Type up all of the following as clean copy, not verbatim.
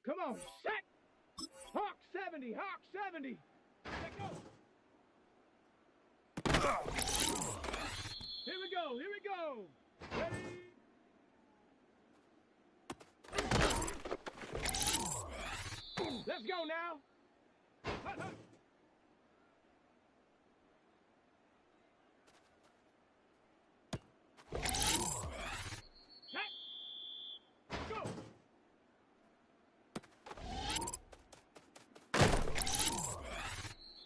Come on, set! Hawk 70, Hawk 70! Let go! Here we go, here we go! Ready? Let's go now! Hut, hut. Set! Go!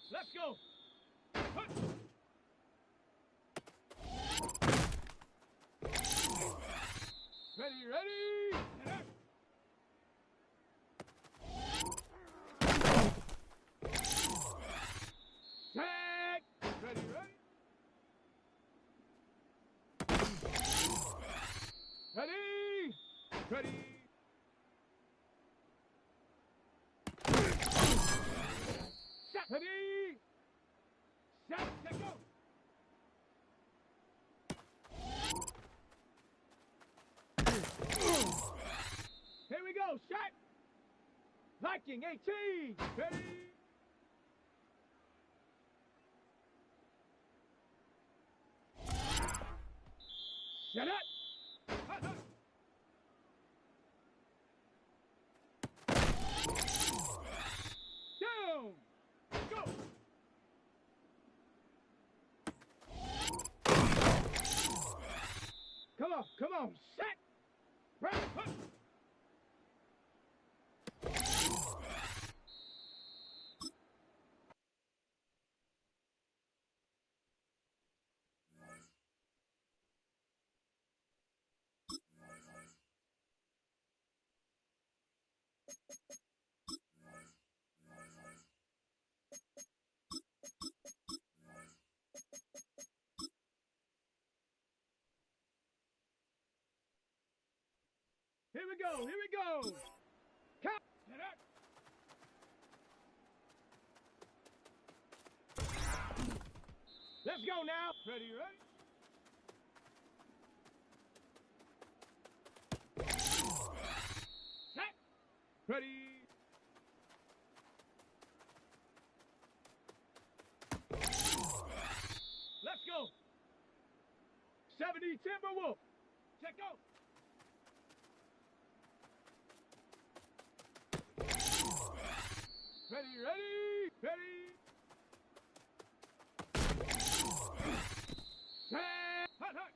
Let's go! Hut. Ready, ready! Set! Ready, ready! Ready! Ready! Set! Ready! Set! Set, go! Here we go, shot! Viking 18! Ready! Set up! Hut, hut. Down! Go! Come on, set! Right, hut. Here we go, here we go! Count! Set up! Let's go now! Ready, ready? Set! Ready! Let's go! 70 Timberwolf! Check go! Ready, ready, ready! Set! Hut, hut!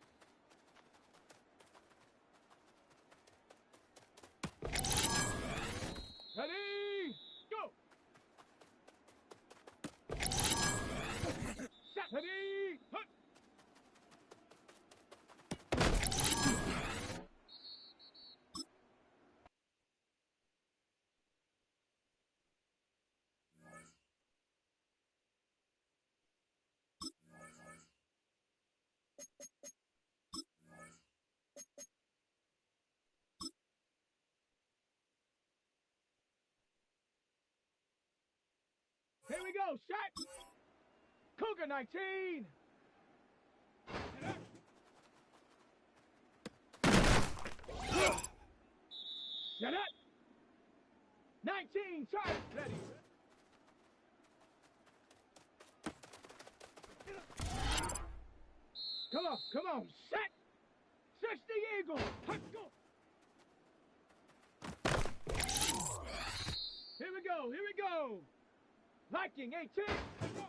Ready! Go! Set! Ready! Hut! Here we go, shot! Cougar 19! Set up! 19, charge! Ready! Come on, set! 60 Eagle! Let's go! Here we go! Viking 18! Let's go!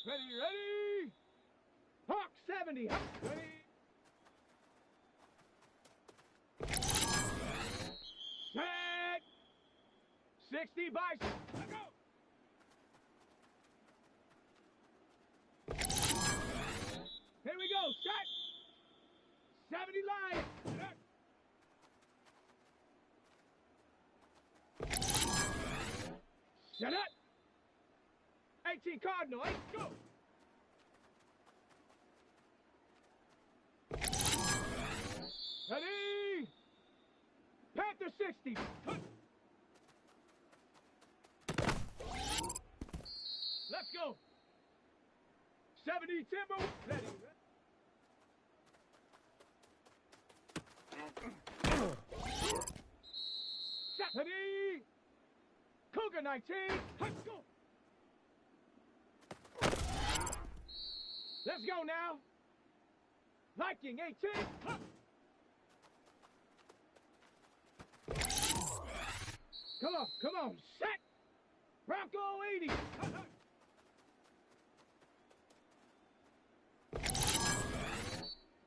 Ready! Hawk 70! Ready! Set! 60 Bison! Let's go! Here we go, set! 70 Lion! Set up! 18 Cardinal, let's go! Ready! Panther 60! Let's go! 70 Timber, ready! Ready! Cougar 19, let's go! Let's go now! Viking 18, huh. Come on, set! Bronco 80, huh, huh.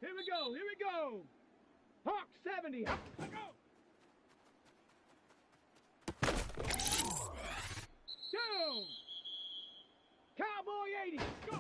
Here we go! Hawk 70, huh, huh, go! 2! Cowboy 80, go!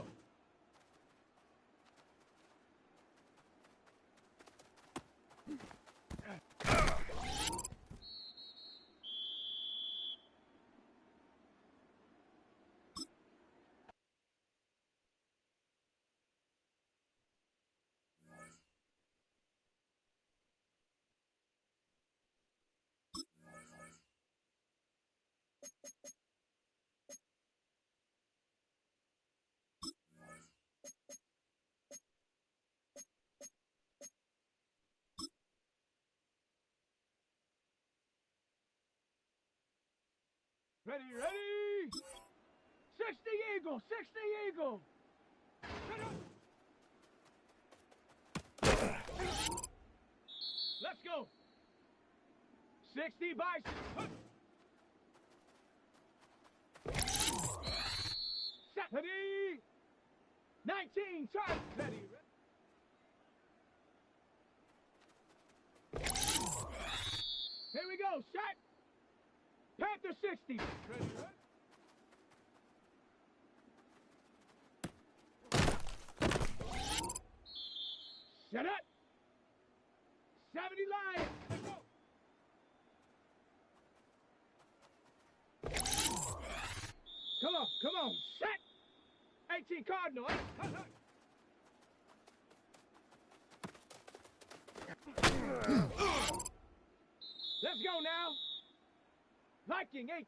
Ready! 60 Eagle! Let's go! 60 Bison! Set! Ready! 19 Charlie! Ready! Here we go! Set! Panther 60! Ready? Set up! 70 Lion! Let's go! Come on! Set! 18 Cardinal! Let's go now! Viking 18!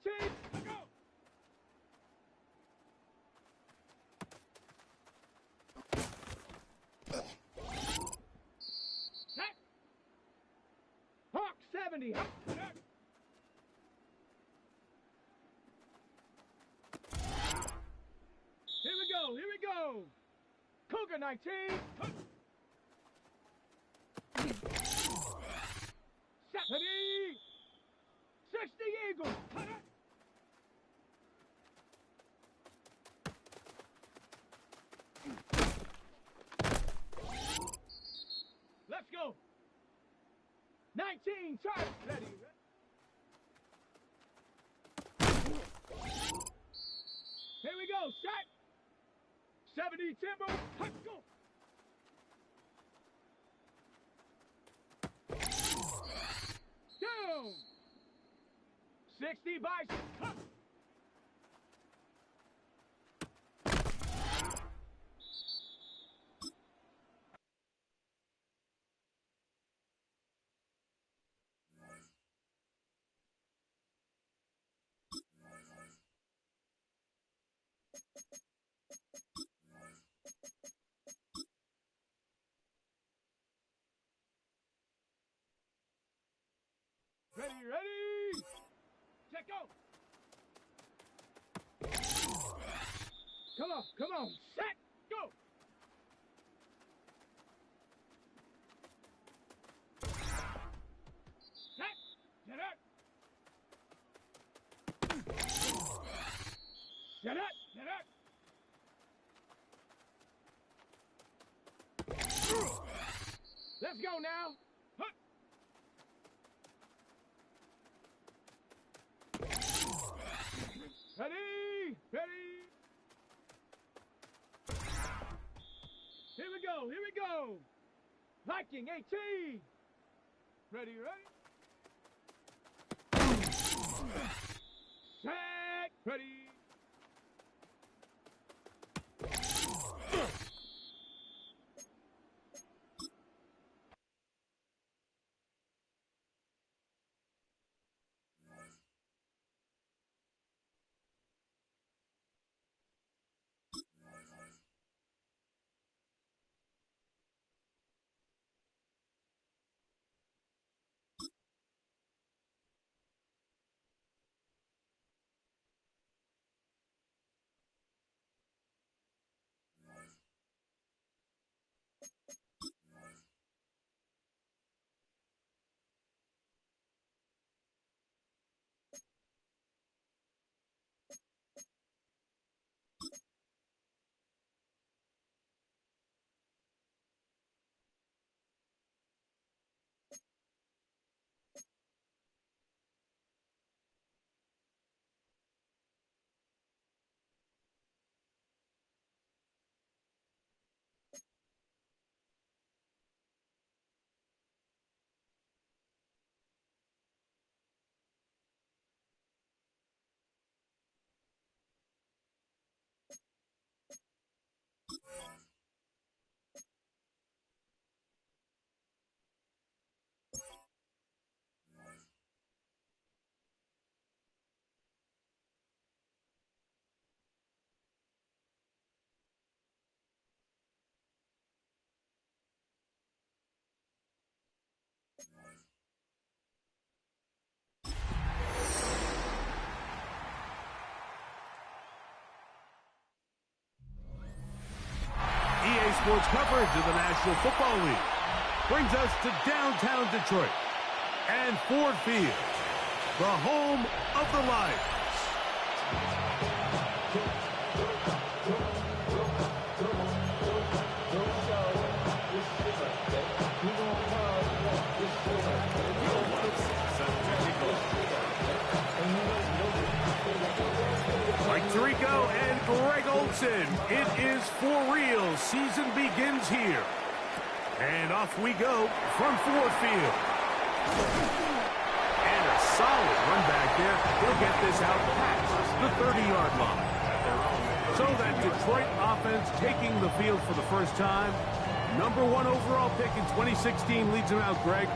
Let's go! Set! Hawk 70! Here we go! Cougar 19! Set! Ready! 60 Eagle! Let's go! 19 Charlie! Ready? Here we go! Set! 70 Timber! Let's go! Down! 60 Bison! Huh. Ready? Check out! Come on. Set, go. Set, set up. Set up, set up. Let's go now. Huh. Ready, ready. Here we go, here we go. Viking 18. Ready, ready. Set, ready. EA Sports coverage of the National Football League brings us to downtown Detroit and Ford Field, the home of the Lions. Mike Tirico and Greg Olson. It is for real. Season begins here. And off we go from Ford Field. And a solid run back there. He'll get this out past the 30-yard line. So that Detroit offense taking the field for the first time. Number 1 overall pick in 2016 leads him out, Greg.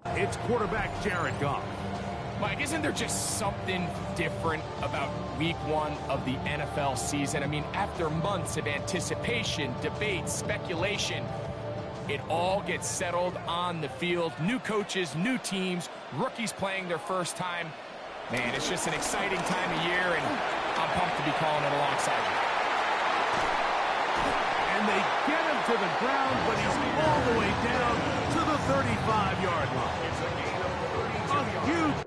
It's quarterback Jared Goff. Mike, isn't there just something different about week 1 of the NFL season? I mean, after months of anticipation, debate, speculation, it all gets settled on the field. New coaches, new teams, rookies playing their first time. Man, it's just an exciting time of year, and I'm pumped to be calling it alongside you. And they get him to the ground, but he's all the way down to the 35-yard line. A huge...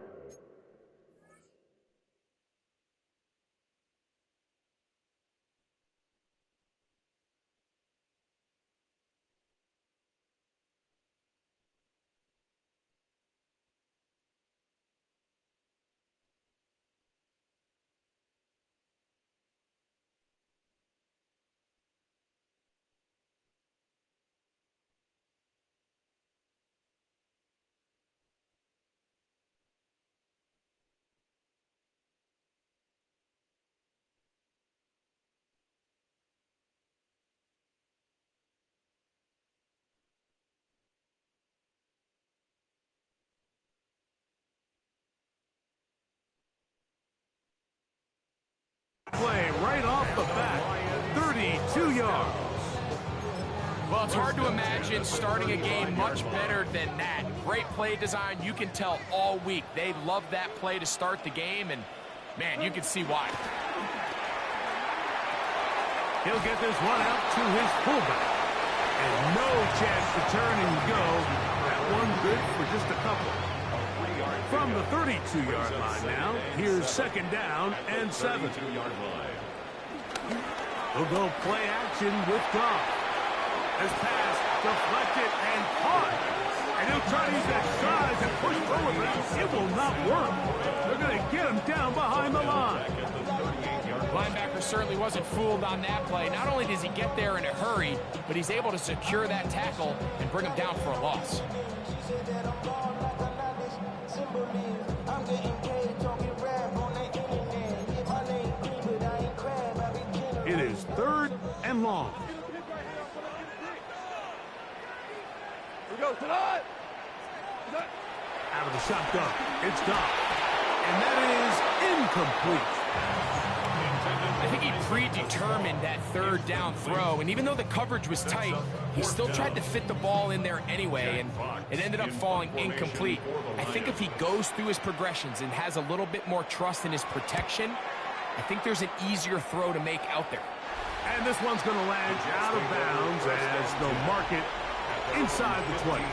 play right off the bat, 32 yards. Well, it's hard to imagine starting a game much better than that. Great play design. You can tell all week they love that play to start the game, and, man, you can see why. He'll get this one out to his fullback. And no chance to turn and go. That one good for just a couple. From the 32-yard line now, here's second down and 7. He'll go play action with Goff. This pass deflected and caught. And he'll try to use that size and push forward, but it will not work. They're going to get him down behind the line. Linebacker certainly wasn't fooled on that play. Not only does he get there in a hurry, but he's able to secure that tackle and bring him down for a loss. It is 3rd and long. Here we go, tonight. Out of the shotgun, it's Goff. And that is incomplete. I think he predetermined that 3rd down throw, and even though the coverage was tight, he still tried to fit the ball in there anyway, and it ended up falling incomplete. I think if he goes through his progressions and has a little bit more trust in his protection, I think there's an easier throw to make out there. And this one's going to land out of bounds as they'll mark it inside the 20.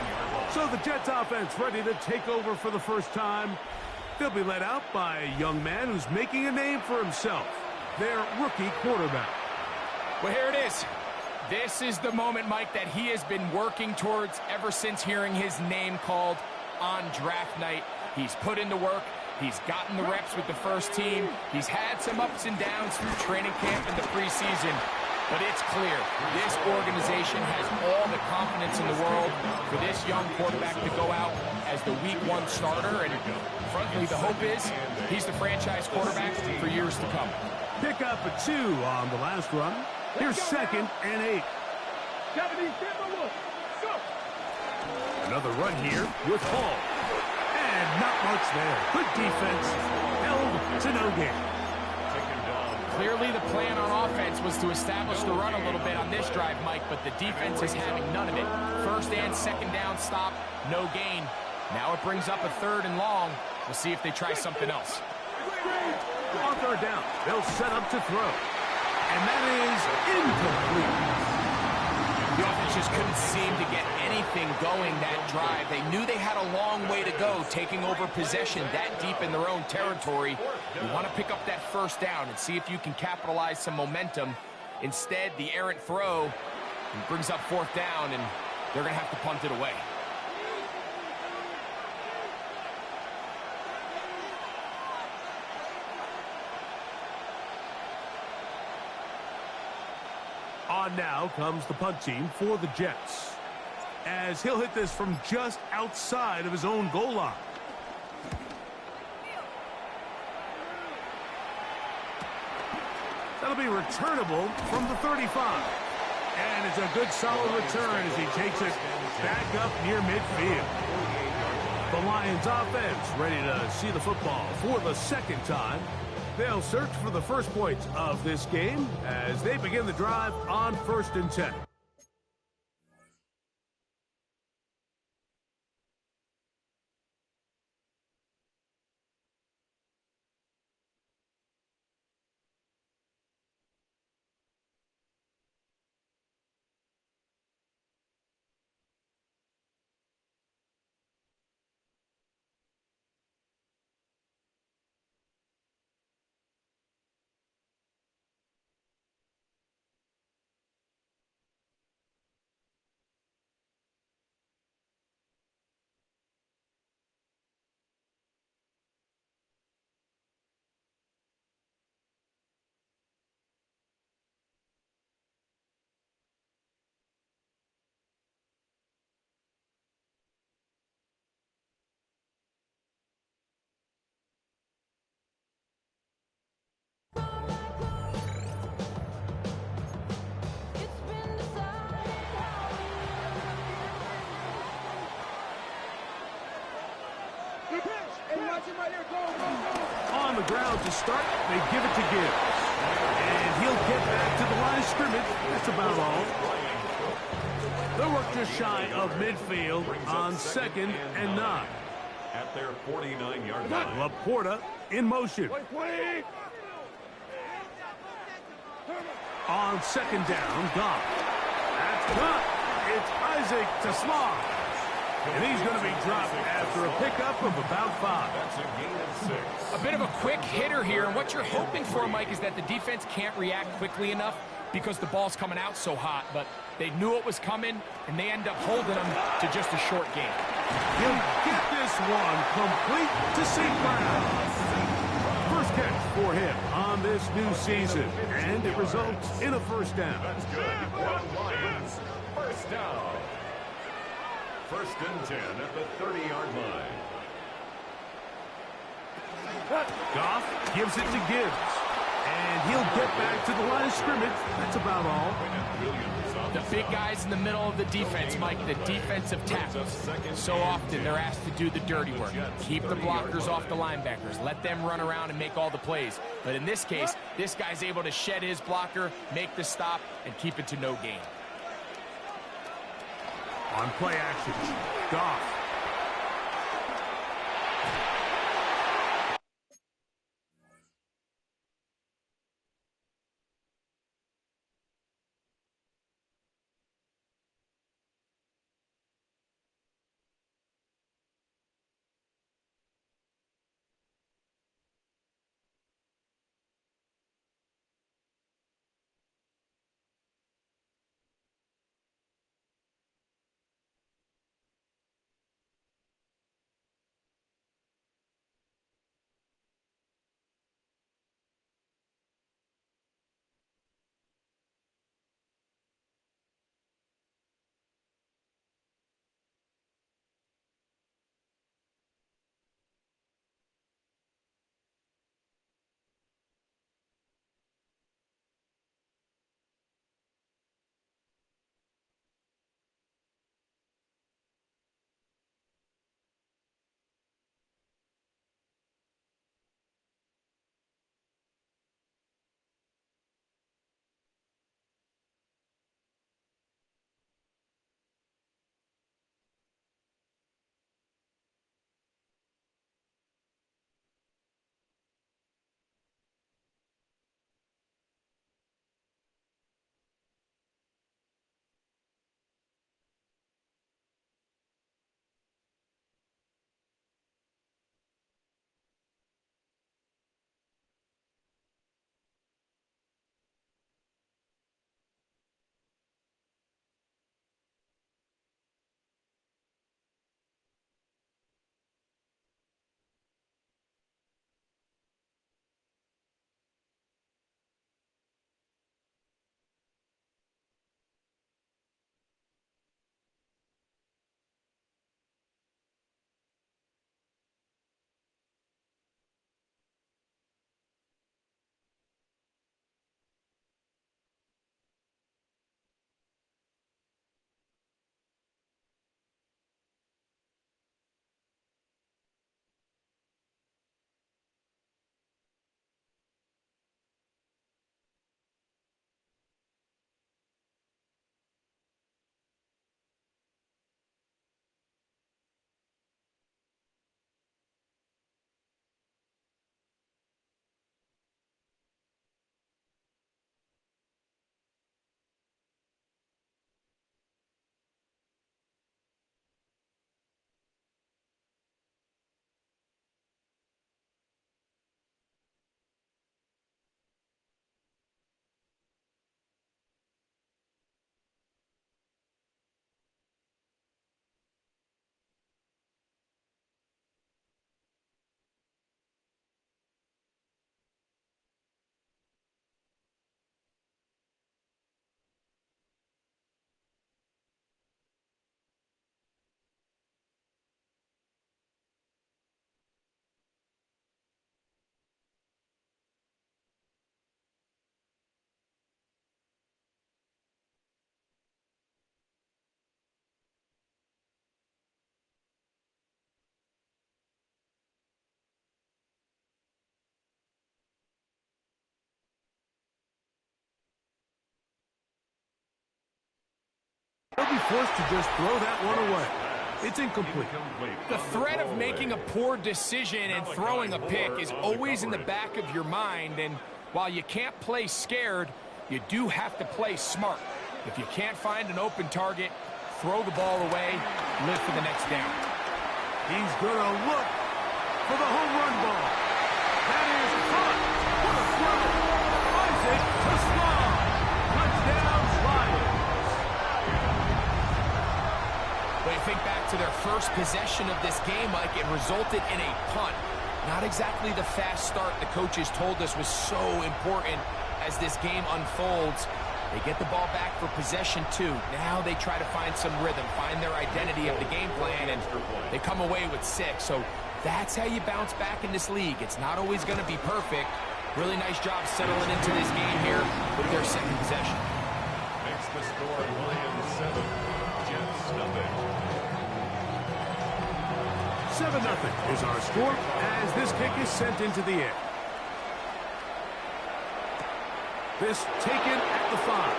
So the Jets offense ready to take over for the first time. They'll be led out by a young man who's making a name for himself, their rookie quarterback. Well, here it is. This is the moment, Mike, that he has been working towards ever since hearing his name called on draft night. He's put in the work. He's gotten the reps with the first team. He's had some ups and downs through training camp and the preseason. But it's clear this organization has all the confidence in the world for this young quarterback to go out as the week 1 starter. And frankly, the hope is he's the franchise quarterback for years to come. Pick up a 2 on the last run. Here's 2nd and 8. Another run here with Hall. And not much there. Good defense. Held to no gain. Clearly the plan on offense was to establish the run a little bit on this drive, Mike, but the defense is having none of it. 1st and 2nd down stop, no gain. Now it brings up a 3rd and long. We'll see if they try something else. On 3rd down, they'll set up to throw. And that is incomplete. The offense just couldn't seem to get anything going that drive. They knew they had a long way to go, taking over possession that deep in their own territory. You want to pick up that 1st down and see if you can capitalize some momentum. Instead, the errant throw brings up 4th down, and they're going to have to punt it away. On now comes the punt team for the Jets, as he'll hit this from just outside of his own goal line. That'll be returnable from the 35. And it's a good solid return as he takes it back up near midfield. The Lions offense ready to see the football for the second time. They'll search for the first points of this game as they begin the drive on 1st and 10. On the ground to start, they give it to Gibbs. And he'll get back to the line of scrimmage. That's about all. They'll work just shy of midfield on 2nd and 9. At their 49-yard line. Laporta in motion. On 2nd down, Goff. That's caught. It's Isaac Tasmar. And he's going to be dropped after a pickup of about 5. That's a gain of 6. A bit of a quick hitter here, and what you're hoping for, Mike, is that the defense can't react quickly enough because the ball's coming out so hot, but they knew it was coming, and they end up holding them to just a short gain. He'll get this one complete to St. Brown. First catch for him on this new season, and it results in a first down. That's good. Lions, first down. 1st and 10 at the 30-yard line. Goff gives it to Gibbs. And he'll get back to the line of scrimmage. That's about all. The big guys in the middle of the defense, Mike, the defensive tackles. So often they're asked to do the dirty work. Keep the blockers off the linebackers. Let them run around and make all the plays. But in this case, this guy's able to shed his blocker, make the stop, and keep it to no gain. On play action, Goff. They'll be forced to just throw that one away. It's incomplete. The threat of making a poor decision and throwing a pick is always in the back of your mind, and while you can't play scared, you do have to play smart. If you can't find an open target, throw the ball away, live for the next down. He's going to look for the home run ball. That is caught. What a throw. Isaac to Sloan. Touchdown, Lions. When you think back to their first possession of this game, Mike, it resulted in a punt. Not exactly the fast start the coaches told us was so important as this game unfolds. They get the ball back for possession 2. Now they try to find some rhythm, find their identity of the game plan, and they come away with 6. So that's how you bounce back in this league. It's not always going to be perfect. Really nice job settling into this game here with their second possession. Makes the score Lions 7, Jets nothing. 7-0 is our score as this kick is sent into the air. This taken at the 5.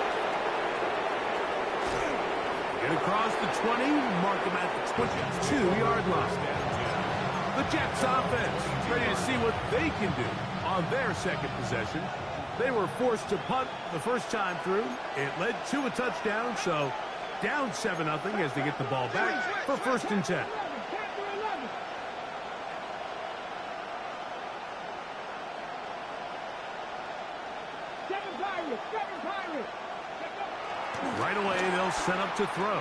Get across the 20, mark him at the 22-yard line. The Jets offense ready to see what they can do on their second possession. They were forced to punt the first time through. It led to a touchdown, so down 7-0 as they get the ball back for 1st and 10. Right away, they'll set up to throw.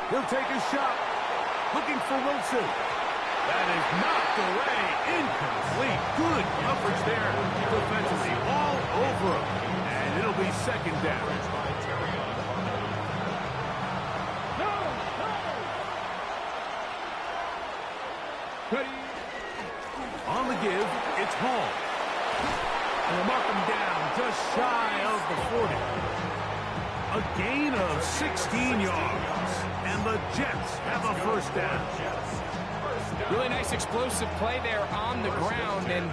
He'll take a shot. Looking for Wilson. That is knocked away. Incomplete. Good coverage there. Defensively all over him. And it'll be 2nd down. On the give, it's Hall. And they'll mark him down just shy of the 40. A gain of 16 yards, and the Jets have a 1st down. Really nice explosive play there on the ground, and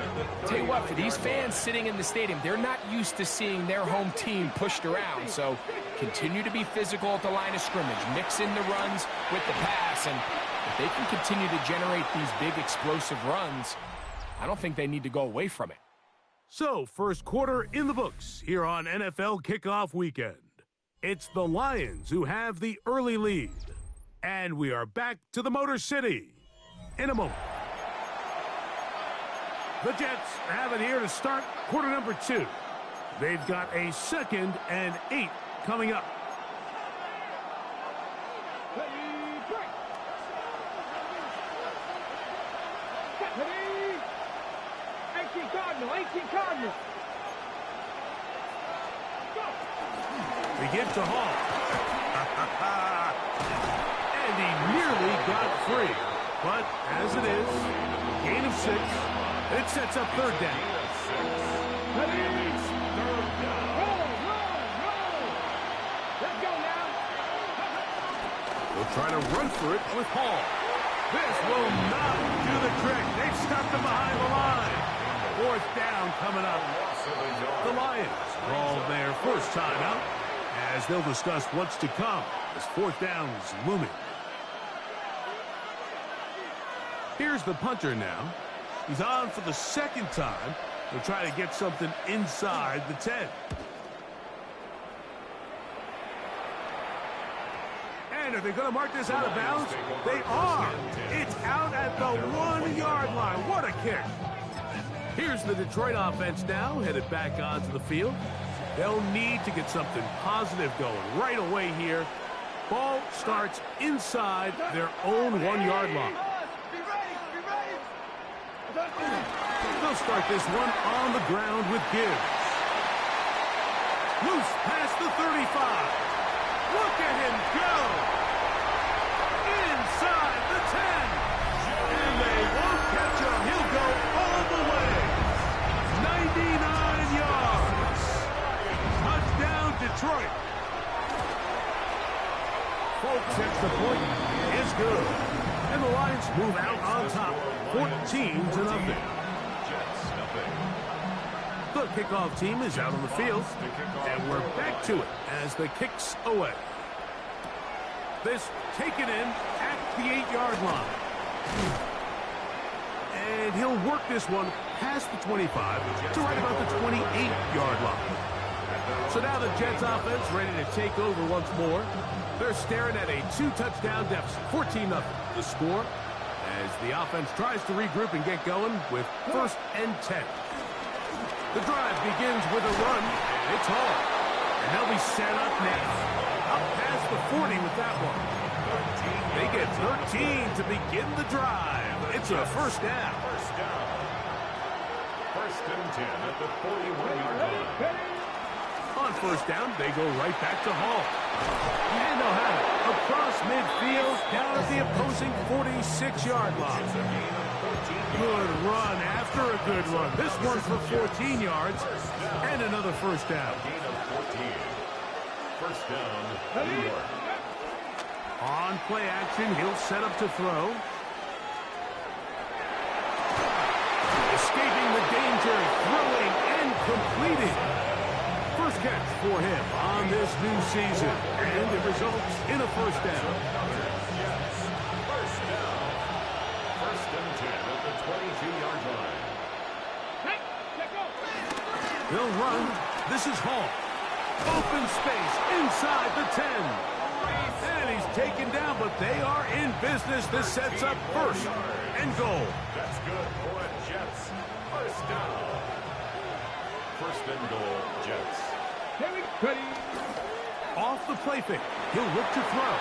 tell you what, for these fans sitting in the stadium, they're not used to seeing their home team pushed around, so continue to be physical at the line of scrimmage, mix in the runs with the pass, and if they can continue to generate these big explosive runs, I don't think they need to go away from it. So, first quarter in the books here on NFL Kickoff Weekend. It's the Lions who have the early lead. And we are back to the Motor City in a moment. The Jets have it here to start quarter number 2. They've got a 2nd and 8 coming up. Cardinal. We give to Hall. And he nearly got free. But as it is, gain of 6. It sets up 3rd down. Let's go now. They'll try to run for it with Hall. This will not do the trick. They've stopped him behind the line. 4th down coming up. The Lions call their first timeout as they'll discuss what's to come as 4th down is looming. Here's the punter now. He's on for the 2nd time. They'll try to get something inside the 10. And are they going to mark this out of bounds? They are. It's out at the 1-yard line. What a kick. Here's the Detroit offense now, headed back onto the field. They'll need to get something positive going right away here. Ball starts inside their own 1-yard line. They'll start this one on the ground with Gibbs. Loose past the 35. Look at him go. Inside the 10. And they won't catch him. He'll go all the way. 99 yards. Touchdown, Detroit. Folks, extra point is good. And the Lions move out on top, 14-0. The kickoff team is out on the field, and we're back to it as the kick's away. This taken in at the 8-yard line. And he'll work this one past the 25 to right about the 28-yard line. So now the Jets offense ready to take over once more. They're staring at a 2-touchdown deficit, 14-0. The score as the offense tries to regroup and get going with 1st and 10. The drive begins with a run. It's hard. And they'll be set up now. Up past the 40 with that one. They get 13 to begin the drive. It's a 1st down. 1st and 10 at the 41-yard line. On 1st down, they go right back to Hall. And they'll have it across midfield down at the opposing 46-yard line. Good run after a good run. This one for 14 yards and another 1st down. Gain of 14. 1st down, New York. On play action, he'll set up to throw. Escaping the danger, throwing and completing. 1st catch for him on this new season, and it results in a 1st down. 1st down. 1st and 10 at the 22-yard line. They'll run. This is Hall. Open space inside the 10. And he's taken down, but they are in business. This sets up 1st and goal. That's good for the Jets. 1st down. 1st and goal, Jets. Off the play fake. He'll look to throw.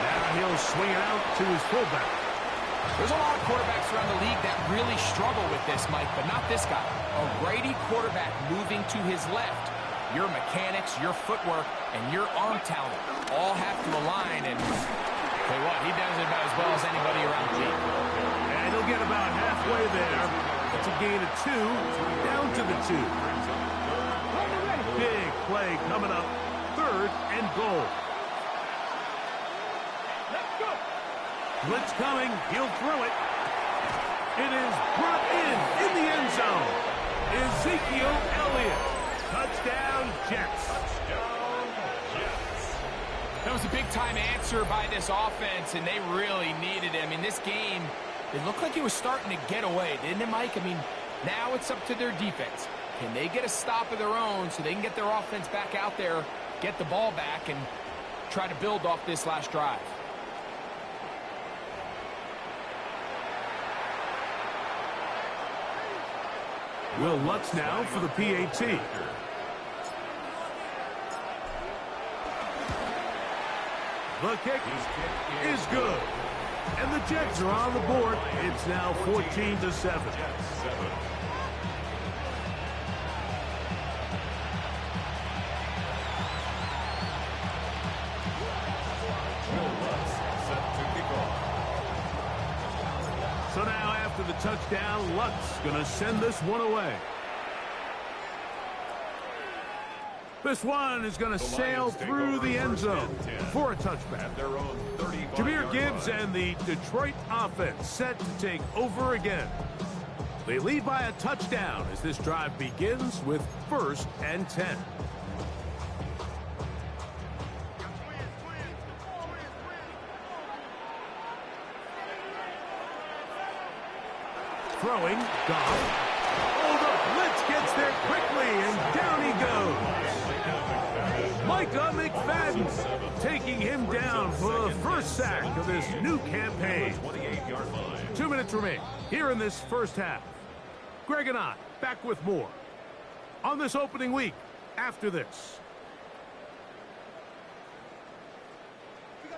Now he'll swing it out to his fullback. There's a lot of quarterbacks around the league that really struggle with this, Mike, but not this guy. A righty quarterback moving to his left. Your mechanics, your footwork, and your arm talent all have to align. And tell you what, he does it about as well as anybody around the league. And he'll get about halfway there. It's a gain of 2, down to the 2. Big play coming up, 3rd and goal. Blitz coming, he'll throw it. It is brought in the end zone. Ezekiel Elliott. Touchdown, Jets. Touchdown, Jets. That was a big-time answer by this offense, and they really needed it. I mean, this game, it looked like it was starting to get away, didn't it, Mike? I mean, now it's up to their defense. Can they get a stop of their own so they can get their offense back out there, get the ball back, and try to build off this last drive? Will Lutz now for the PAT. The kick is good. And the Jets are on the board. It's now 14-7. So now after the touchdown, Lutz going to send this one away. This one is going to sail through the end zone for a touchback. Jahmyr Gibbs and the Detroit offense set to take over again. They lead by a touchdown as this drive begins with 1st and 10. Throwing, Goff. Oh, the blitz gets there quickly, and down he goes. Micah McFadden taking him down for the 1st sack of this new campaign. 2 minutes remain here in this 1st half. Greg and I back with more on this opening week after this.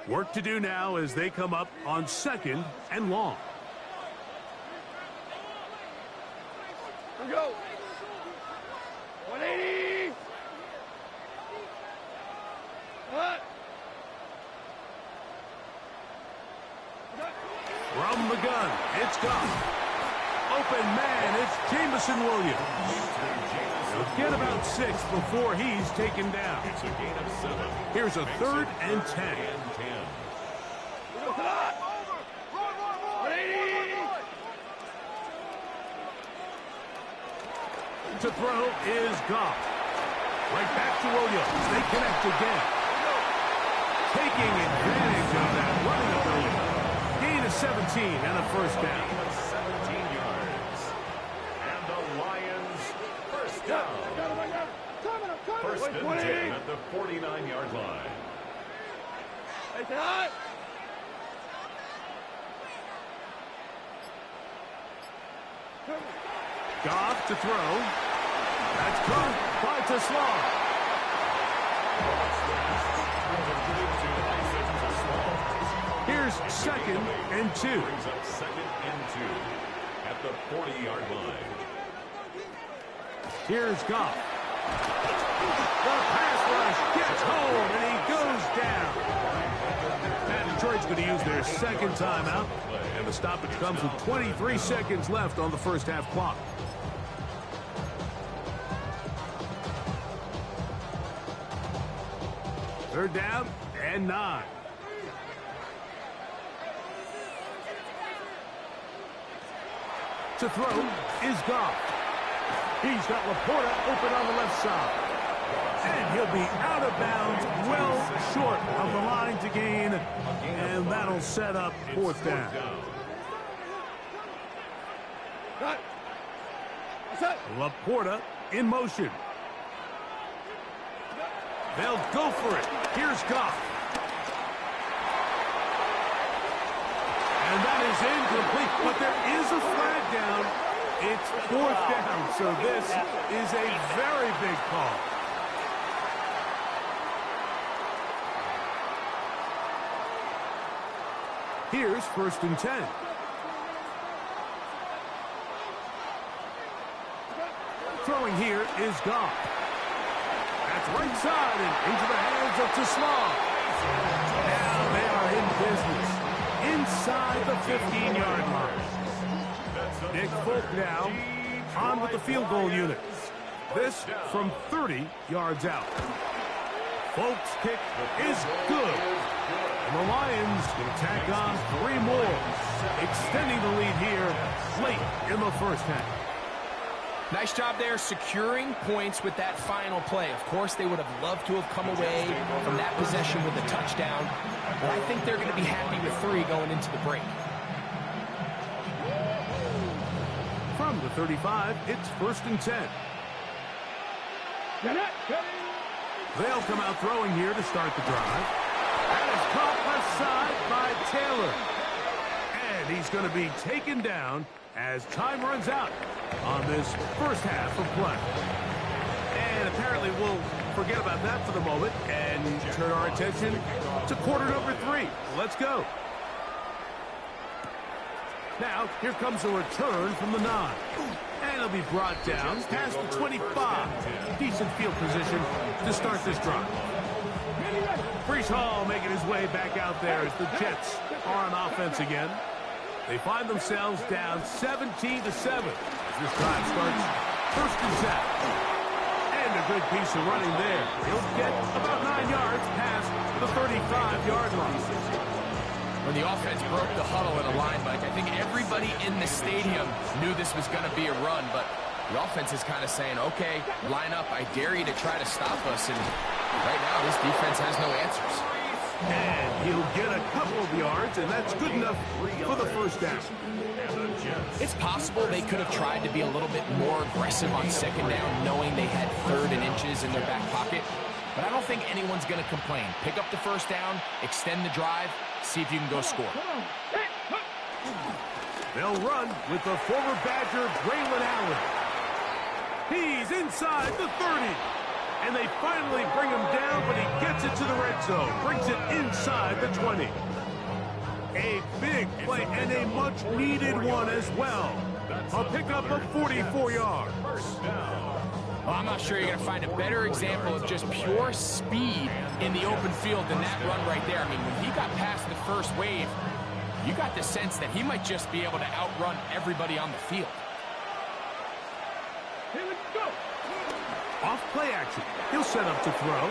Work to do now as they come up on 2nd and long. Here we go. 180. What? From the gun, it's gone. Open man, it's Jameson Williams. He'll get about 6 before he's taken down. It's a gain of 7. Here's a 3rd and 10. To throw is Goff. Right back to Williams. They connect again. taking advantage of that running ability. Gain of 17 and a first down. 17 yards. And the Lions first down. First and 10 at the 49-yard line. Goff to throw. That's caught by Tesla. Here's second and 2. Brings up second and 2 at the 40-yard line. Here's Goff. The pass rush gets home, and he goes down. And Detroit's going to use their second timeout, and the stoppage comes with 23 seconds left on the first half clock. Third down and 9. To throw is Goff. He's got Laporta open on the left side. And he'll be out of bounds, well short of the line to gain. And that'll set up fourth down. Laporta in motion. They'll go for it. Here's Goff. And that is incomplete, but there is a flag down. It's fourth down, so this is a very big call. Here's first and 10. Throwing here is Goff. That's right side and into the hands of Tesla. Now they are in business inside the 15-yard line. Nick Folk now on with the field goal unit. This from 30 yards out. Folk's kick is good. And the Lions will tack on 3 more, extending the lead here late in the first half. Nice job there securing points with that final play. Of course, they would have loved to have come away from that possession with a touchdown, but I think they're going to be happy with 3 going into the break. From the 35, it's first and 10. They'll come out throwing here to start the drive. And it's caught left side by Taylor. And he's going to be taken down as time runs out on this first half of play. And apparently we'll forget about that for the moment and turn our attention to quarter number 3. Let's go. Now, here comes a return from the 9. And it'll be brought down past the 25. Decent field position to start this drive. Breece Hall making his way back out there as the Jets are on offense again. They find themselves down 17-7 as this drive starts first and 10. And a good piece of running there. He'll get about 9 yards past the 35-yard line. When the offense broke the huddle in a line, Mike, I think everybody in the stadium knew this was going to be a run, but the offense is kind of saying, okay, line up, I dare you to try to stop us, and right now this defense has no answers. And he'll get a couple of yards, and that's good enough for the first down. It's possible they could have tried to be a little bit more aggressive on second down, knowing they had 3rd and inches in their back pocket. But I don't think anyone's going to complain. Pick up the first down, extend the drive, see if you can go score. They'll run with the former Badger, Braylon Allen. He's inside the 30. And they finally bring him down, but he gets it to the red zone. Brings it inside the 20. A big play and a much-needed one as well. A pickup of 44 yards. Well, I'm not sure you're going to find a better example of just pure speed in the open field than that run right there. I mean, when he got past the first wave, you got the sense that he might just be able to outrun everybody on the field. Here we go. Off play action. He'll set up to throw.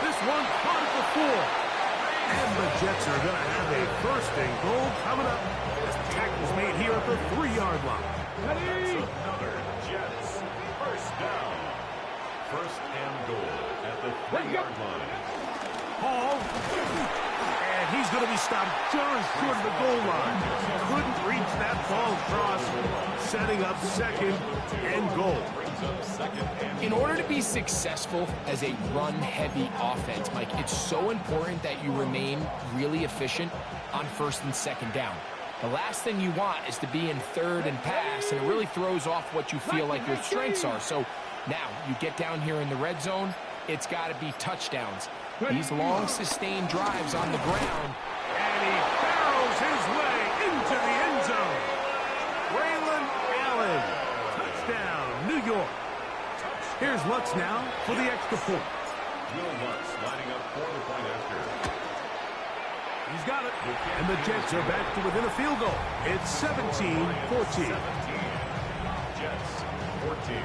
This one caught at the 4. And the Jets are going to have a first and goal coming up as the tackle's made here at the 3-yard line. Ready? Another Jets first down. First and goal at the 3-yard line. Hall. And he's going to be stopped just short of the goal line. Couldn't reach that ball across, setting up second and goal. In order to be successful as a run-heavy offense, Mike, it's so important that you remain really efficient on first and second down. The last thing you want is to be in third and pass, and it really throws off what you feel like your strengths are. So now you get down here in the red zone, it's got to be touchdowns. These long, sustained drives on the ground. And he barrels his way into the end zone. Braylon Allen. Touchdown, New York. Here's Lutz now for the extra point. Will Lutz lining up for the point after. He's got it. And the Jets are back to within a field goal. It's 17-14. Jets 14.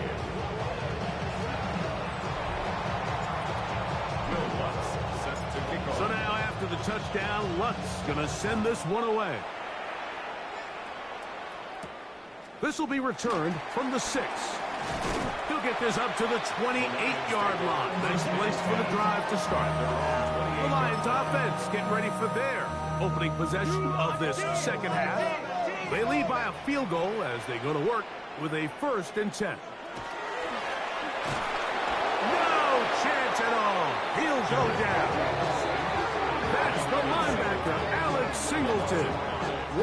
Will Lutz set to kick off. So now after the touchdown, Lutz going to send this one away. This will be returned from the 6. He'll get this up to the 28-yard line. Nice place for the drive to start. The Lions offense getting ready for their opening possession of this second half. They lead by a field goal as they go to work with a 1st and 10. No chance at all. He'll go down. That's the linebacker, Alex Singleton,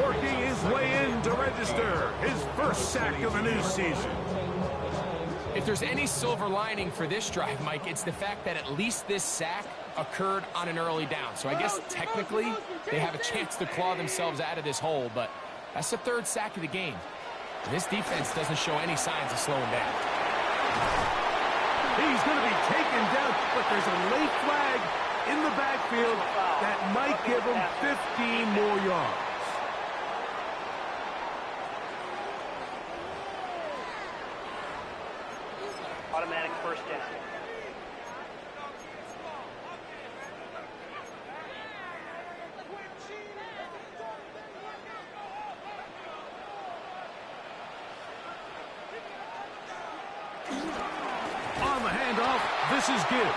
working his way in to register his first sack of the new season. If there's any silver lining for this drive, Mike, it's the fact that at least this sack occurred on an early down. So I guess technically they have a chance to claw themselves out of this hole, but that's the 3rd sack of the game. This defense doesn't show any signs of slowing down. He's going to be taken down, but there's a late flag in the backfield that might give him 15 more yards. Automatic 1st down. On the handoff, this is Gibbs.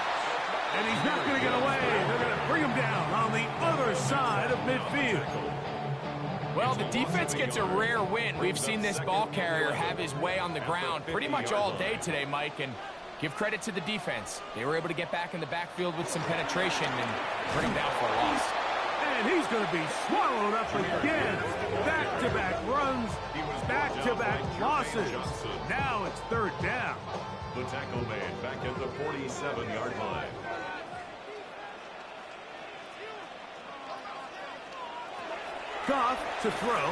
And he's not going to get away. They're going to bring him down on the other side of midfield. Well, the defense gets a rare win. We've seen this ball carrier have his way on the ground pretty much all day today, Mike, and give credit to the defense. They were able to get back in the backfield with some penetration and bring him down for a loss. And he's going to be swallowed up again. Back-to-back runs, back-to-back losses. Now it's 3rd down. The tackle made back at the 47-yard line. Goff to throw.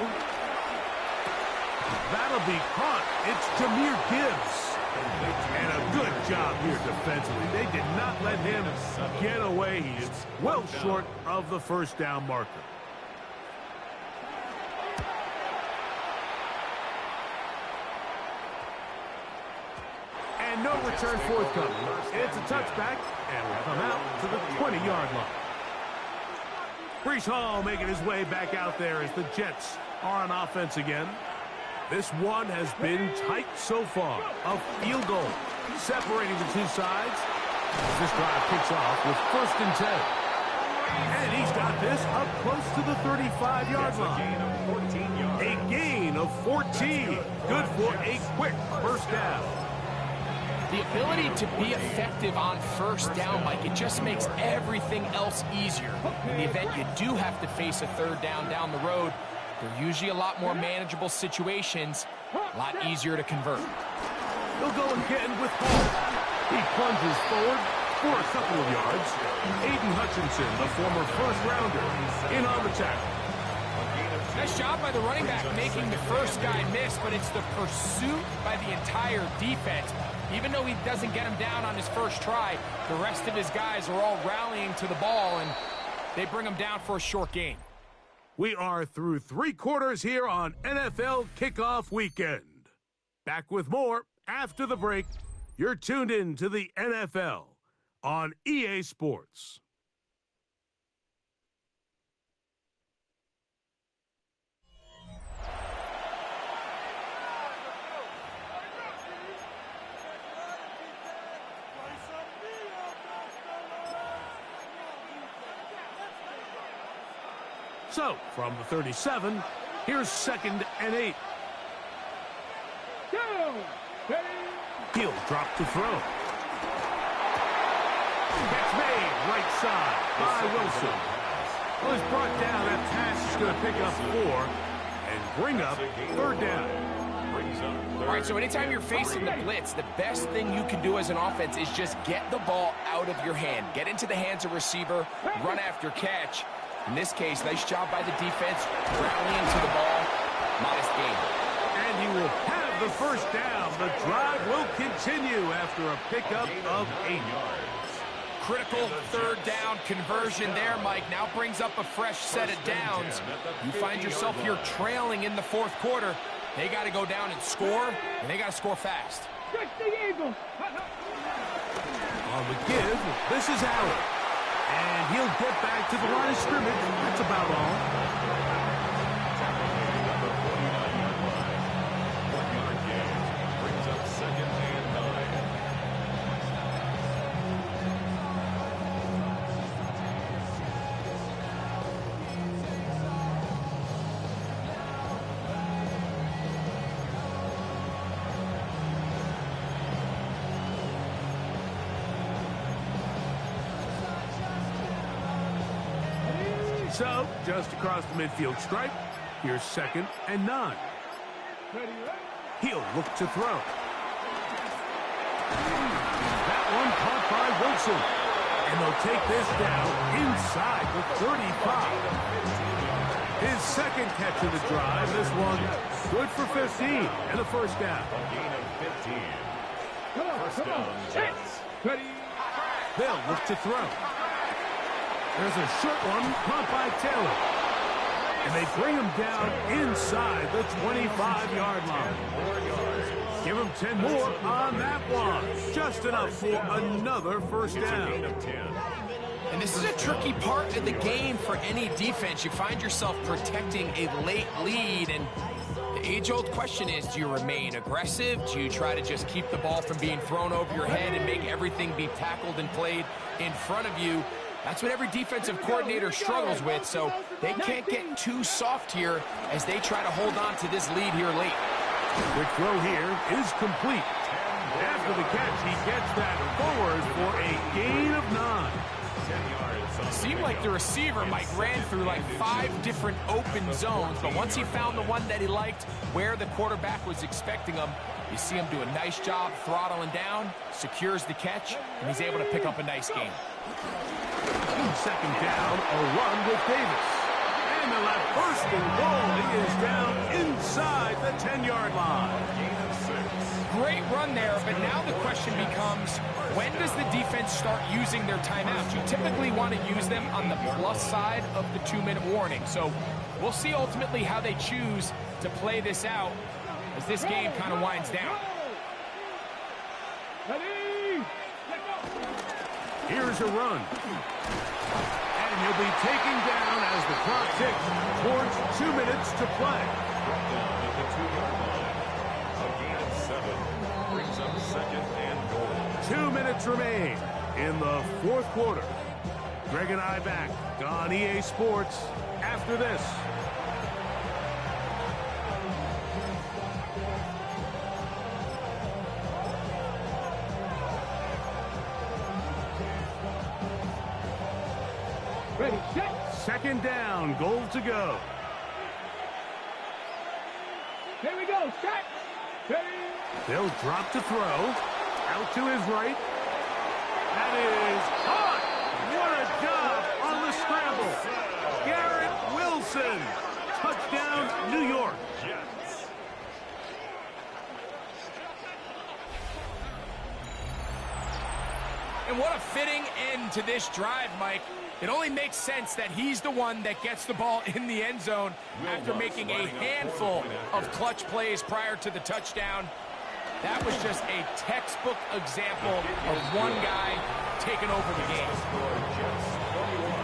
That'll be caught. It's Jahmyr Gibbs. And a good job here defensively. They did not let him get away. He's well short of the 1st down marker. And no return forthcoming. It's a touchback, and we'll come out to the 20-yard line. Breece Hall making his way back out there as the Jets are on offense again. This one has been tight so far. A field goal separating the two sides. This drive kicks off with 1st and 10. And he's got this up close to the 35-yard line. A gain of 14. Good for a quick 1st down. The ability to be effective on 1st down, Mike, it just makes everything else easier. In the event you do have to face a 3rd down the road, they're usually a lot more manageable situations, a lot easier to convert. He'll go again with Hall. He plunges forward for a couple of yards. Aiden Hutchinson, the former 1st-rounder, in on the tackle. Nice job by the running back making the first guy miss, but it's the pursuit by the entire defense. Even though he doesn't get him down on his first try, the rest of his guys are all rallying to the ball, and they bring him down for a short gain. We are through 3 quarters here on NFL Kickoff Weekend. Back with more after the break. You're tuned in to the NFL on EA Sports. So, from the 37, here's 2nd and 8. Go! Ready? He'll drop to throw. Catch made, right side by Wilson. Well, he's brought down. That pass is going to pick up 4 and bring up 3rd down. All right, so anytime you're facing the blitz, the best thing you can do as an offense is just get the ball out of your hand. Get into the hands of receiver, run after catch. In this case, nice job by the defense, rallying to the ball. Modest gain. And he will have the 1st down. The drive will continue after a pickup of 8 yards. Critical 3rd down conversion there, Mike. Now brings up a fresh set of downs. You find yourself here trailing in the 4th quarter. They got to go down and score, and they got to score fast. Stretch the eagle. On the give, this is Allen. And he'll get back to the line of scrimmage. That's about all. So, just across the midfield stripe, here's 2nd and 9. He'll look to throw. That one caught by Wilson. And they'll take this down inside the 35. His 2nd catch of the drive. This one good for 15 and a 1st down. Come on. Ready? They'll look to throw. There's a short one caught by Taylor. And they bring him down inside the 25-yard line. Give him 10 more on that one. Just enough for another 1st down. And this is a tricky part of the game for any defense. You find yourself protecting a late lead, and the age-old question is, do you remain aggressive? Do you try to just keep the ball from being thrown over your head and make everything be tackled and played in front of you? That's what every defensive coordinator struggles with, so they can't get too soft here as they try to hold on to this lead here late. Quick throw here is complete. After the catch, he gets that forward for a gain of 9. It seemed like the receiver, Mike, ran through like 5 different open zones, but once he found the one that he liked where the quarterback was expecting him, you see him do a nice job throttling down, secures the catch, and he's able to pick up a nice gain. 2nd down, a run with Davis. And they'll have 1st and goal. He is down inside the 10-yard line. Great run there, but now the question becomes, when does the defense start using their timeouts? You typically want to use them on the plus side of the 2-minute warning. So we'll see ultimately how they choose to play this out as this game kind of winds down. Here's a run. And he'll be taken down as the clock ticks towards 2 minutes to play. Down at the 2-yard line. A gain of 7 brings up 2nd and goal. 2 minutes remain in the 4th quarter. Greg and I back on EA Sports after this. Ready, set. 2nd down, goal to go. Here we go, set. Ready. They'll drop to throw. Out to his right. That is caught. What a job on the scramble. Garrett Wilson. Touchdown, New York. Jets. And what a fitting end to this drive, Mike. It only makes sense that he's the one that gets the ball in the end zone after making a handful of clutch plays prior to the touchdown. That was just a textbook example of one guy taking over the game. Jets 21.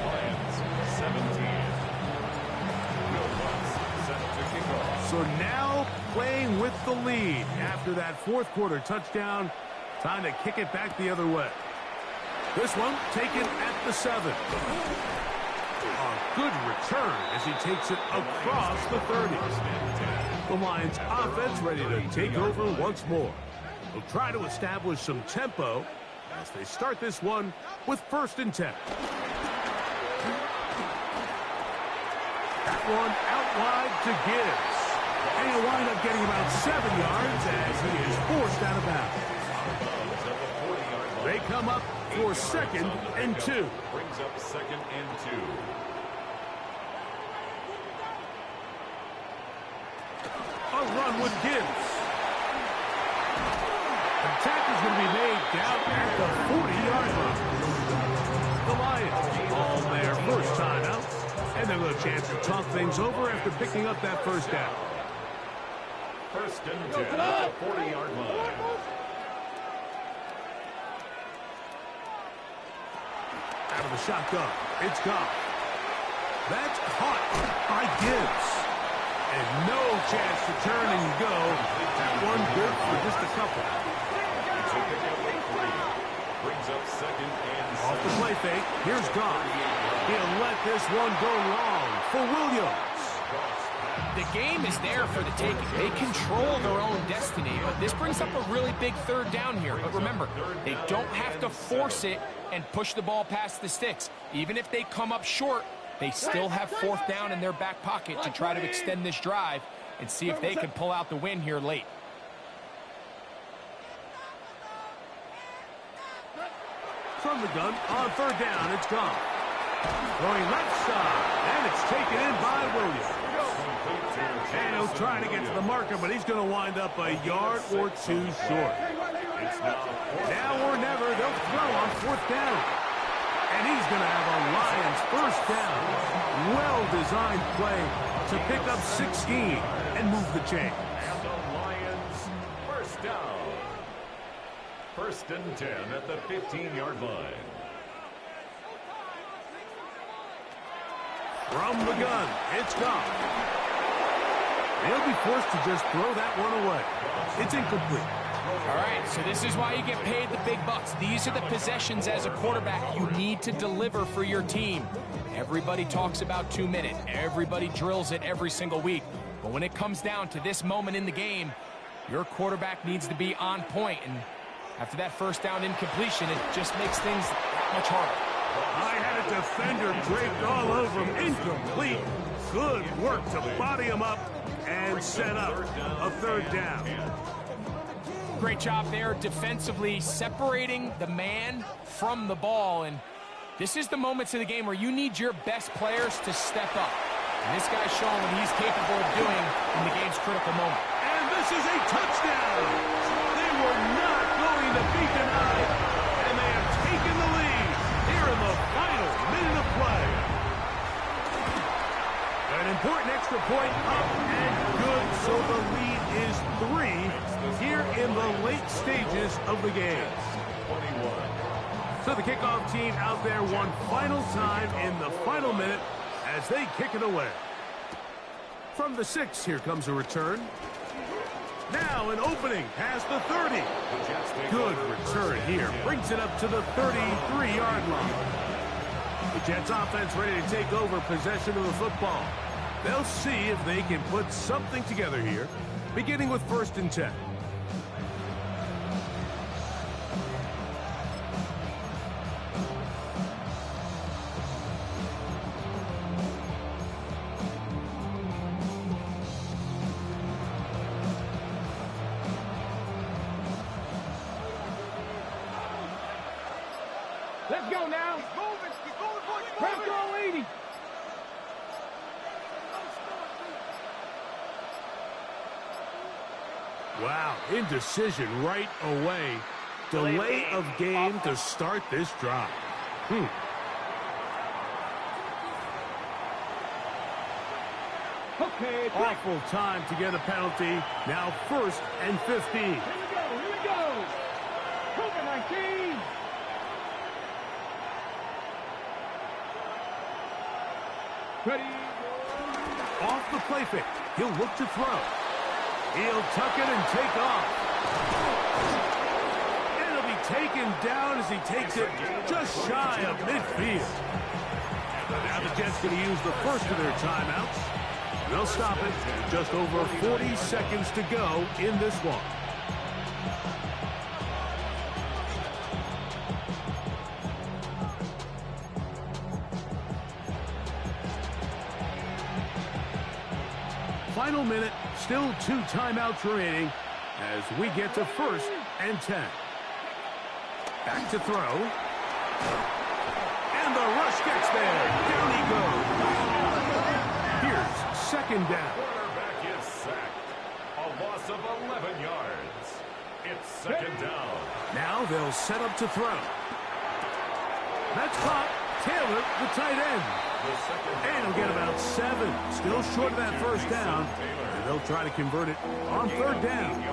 Lions 17. Will Lutz set to kick off. So now playing with the lead after that 4th quarter touchdown. Time to kick it back the other way. This one taken at the 7. On Good return as he takes it across the 30. The Lions offense ready to take over once more. They'll try to establish some tempo as they start this one with 1st and 10. That one out wide to Gibbs. And he'll wind up getting about 7 yards as he is forced out of bounds. They come up for 2nd and 2. Brings up 2nd and 2. A run with Gibbs. Attack is going to be made down at the 40-yard line. The Lions all their first time out, and they'll have a chance to talk things over after picking up that 1st down. 1st and 10 at the 40-yard line. Out of the shotgun, it's gone. That's caught by Gibbs. And no chance to turn and go. That one good for just a couple. Brings up 2nd and 7. Off the play fake, here's Goff. He'll let this one go long for Williams. The game is there for the taking. They control their own destiny, but this brings up a really big 3rd down here. But remember, they don't have to force it and push the ball past the sticks. Even if they come up short, they still have 4th down in their back pocket to try to extend this drive and see if they can pull out the win here late. From the gun, on 3rd down, it's gone. Going left side, and it's taken in by Williams. And he'll try to get to the marker, but he's going to wind up a yard or 2 short. Now or never, they'll throw on 4th down. And he's going to have a Lions 1st down. Well-designed play to pick up 16 and move the chain. And the Lions 1st down. 1st and 10 at the 15-yard line. From the gun, it's gone. They'll be forced to just throw that one away. It's incomplete. All right, so this is why you get paid the big bucks. These are the possessions as a quarterback you need to deliver for your team. Everybody talks about 2 minutes. Everybody drills it every single week. But when it comes down to this moment in the game, your quarterback needs to be on point. And after that 1st down incompletion, it just makes things that much harder. I had a defender draped all over him. Incomplete. Good work to body him up and set up a 3rd down. Great job there defensively separating the man from the ball. And this is the moments of the game where you need your best players to step up. And this guy's showing what he's capable of doing in the game's critical moment. And this is a touchdown. They were not going to be denied. And they have taken the lead here in the final minute of play. An important extra point up and good, so the lead is 3 here in the late stages of the game. 21. So the kickoff team out there one final time in the final minute as they kick it away. From the 6, here comes a return. Now an opening past the 30. Good return here. Brings it up to the 33-yard line. The Jets offense ready to take over possession of the football. They'll see if they can put something together here, beginning with 1st and 10. Let's go now. Pressure on 80. Wow, indecision right away. Delay of game to start this drive. Okay, Awful time to get a penalty. Now 1st and 15. Here we go. COVID-19. Ready. Off the play fake. He'll look to throw. He'll tuck it and take off. And it'll be taken down as he takes it just shy of midfield. Now the Jets going to use the first of their timeouts. They'll stop it. Just over 40 seconds to go in this one. Final minute, still 2 timeouts remaining as we get to 1st and 10. Back to throw. And the rush gets there. Down he goes. Here's 2nd down. Quarterback is sacked. A loss of 11 yards. It's 2nd down. Now they'll set up to throw. That's caught. Taylor, the tight end. And he'll get about 7. Still short of that 1st down. And they'll try to convert it on 3rd down.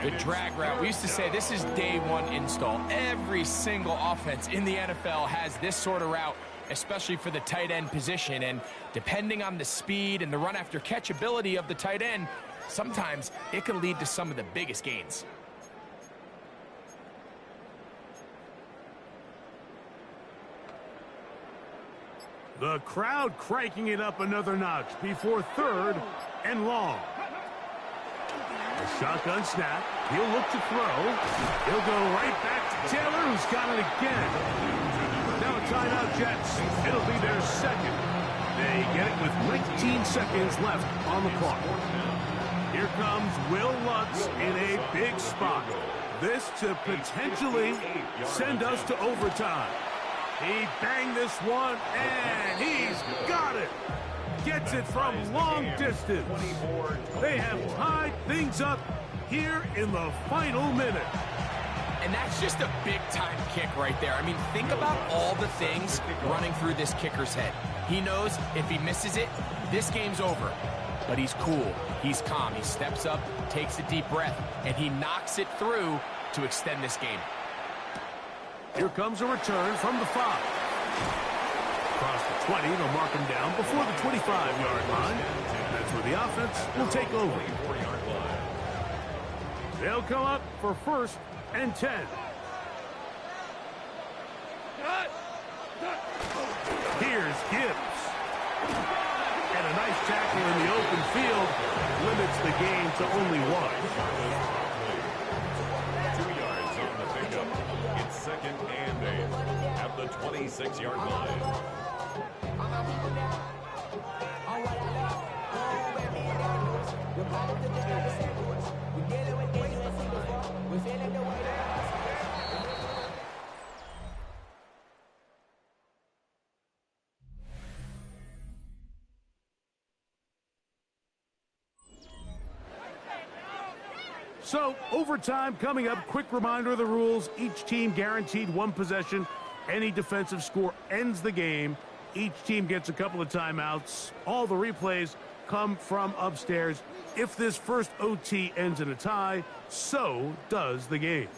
The drag route. We used to say this is day 1 install. Every single offense in the NFL has this sort of route, especially for the tight end position. And depending on the speed and the run after catch ability of the tight end, sometimes it can lead to some of the biggest gains. The crowd cranking it up another notch before 3rd and long. A shotgun snap. He'll look to throw. He'll go right back to Taylor, who's got it again. Now a timeout, Jets. It'll be their 2nd. They get it with 19 seconds left on the clock. Here comes Will Lutz in a big spot. This to potentially send us to overtime. He banged this one, and he's got it. Gets it from long distance. They have tied things up here in the final minute. And that's just a big-time kick right there. I mean, think about all the things running through this kicker's head. He knows if he misses it, this game's over. But he's cool. He's calm. He steps up, takes a deep breath, and he knocks it through to extend this game. Here comes a return from the 5. Across the 20, they'll mark him down before the 25-yard line. That's where the offense will take over. They'll come up for 1st and 10. Here's Gibbs. And a nice tackle in the open field limits the game to only 1. 2 yards on the pickup. It's 2nd and 8 at the 26-yard line. So, overtime coming up. Quick reminder of the rules. Each team guaranteed 1 possession. Any defensive score ends the game. Each team gets a couple of timeouts. All the replays come from upstairs. If this first OT ends in a tie, so does the game.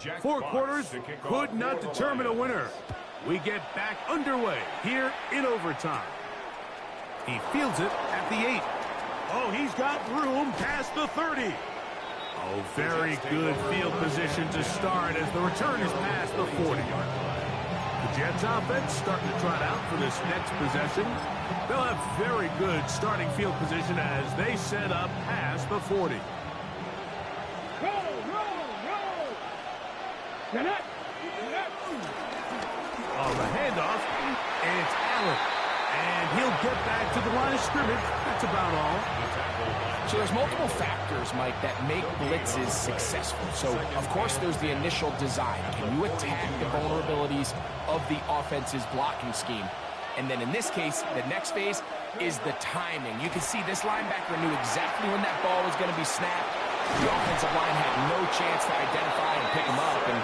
Jack 4 Fox quarters to kick could off not for the determine a Lions. winner. We get back underway here in overtime. He fields it at the 8. Oh, he's got room past the 30. Oh, very good field position to start as the return is past the 40-yard line. The Jets offense starting to trot out for this next possession. They'll have very good starting field position as they set up past the 40. Roll! Get up! On the handoff, and it's Allen. And he'll get back to the line of scrimmage. That's about all. So there's multiple factors, Mike, that make blitzes successful. So, of course, there's the initial design. Can you attack the vulnerabilities of the offense's blocking scheme? And then in this case, the next phase is the timing. You can see this linebacker knew exactly when that ball was going to be snapped. The offensive line had no chance to identify and pick him up, and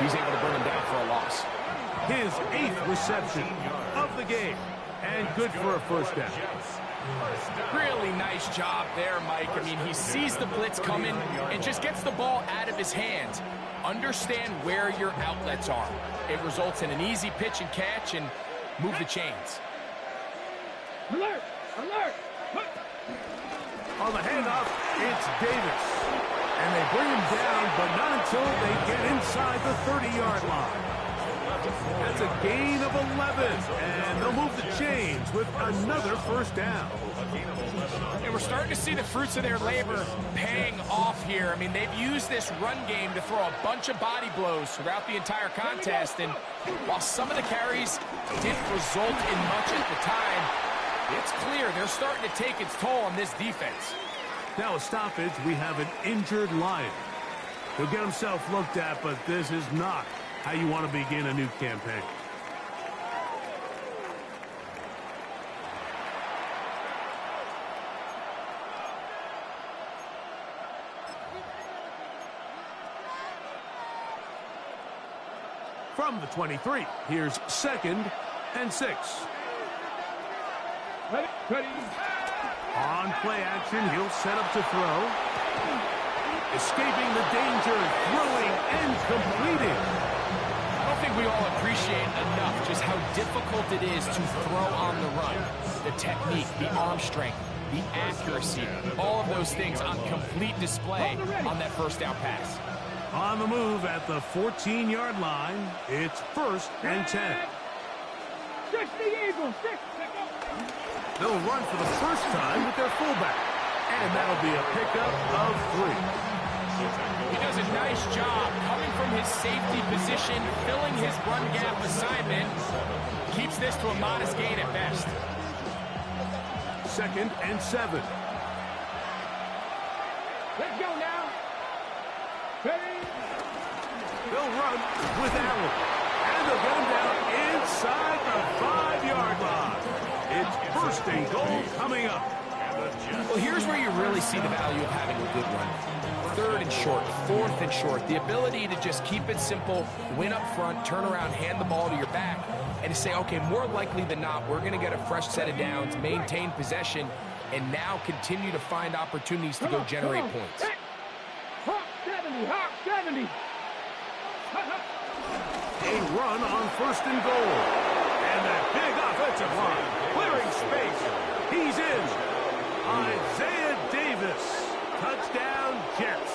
he's able to bring him down for a loss. His 8th reception of the game, and good for a 1st down. Really nice job there, Mike. I mean, he sees the blitz coming and just gets the ball out of his hands. Understand where your outlets are. It results in an easy pitch and catch and move the chains. Alert! Alert! On the handoff, it's Davis. And they bring him down, but not until they get inside the 30-yard line. That's a gain of 11, and they'll move the chains with another first down. And we're starting to see the fruits of their labor paying off here. I mean, they've used this run game to throw a bunch of body blows throughout the entire contest, and while some of the carries didn't result in much at the time, it's clear they're starting to take its toll on this defense. Now a stoppage, we have an injured Lion. He'll get himself looked at, but this is not how you want to begin a new campaign. From the 23, here's 2nd and 6. Ready. On play action, he'll set up to throw. Escaping the danger, throwing and completing. I don't think we all appreciate enough just how difficult it is to throw on the run. The technique, the arm strength, the accuracy, all of those things on complete display on that first down pass. On the move at the 14-yard line, it's 1st and 10. 6 the Eagles, 6. They'll run for the first time with their fullback, and that'll be a pickup of 3. He does a nice job coming from his safety position, filling his run gap assignment. Keeps this to a modest gain at best. 2nd and 7. Let's go now. Ready. They'll run with Allen, and they'll get him down inside the 5-yard line. It's 1st and goal coming up. Well, here's where you really see the value of having a good run. 3rd and short, 4th and short. The ability to just keep it simple, win up front, turn around, hand the ball to your back, and to say, okay, more likely than not, we're going to get a fresh set of downs, maintain possession, and now continue to find opportunities to go generate points. Hawk 70, Hawk 70. A run on 1st and goal. And that big offensive line clearing space. He's in. Isaiah Davis. Touchdown, Jets.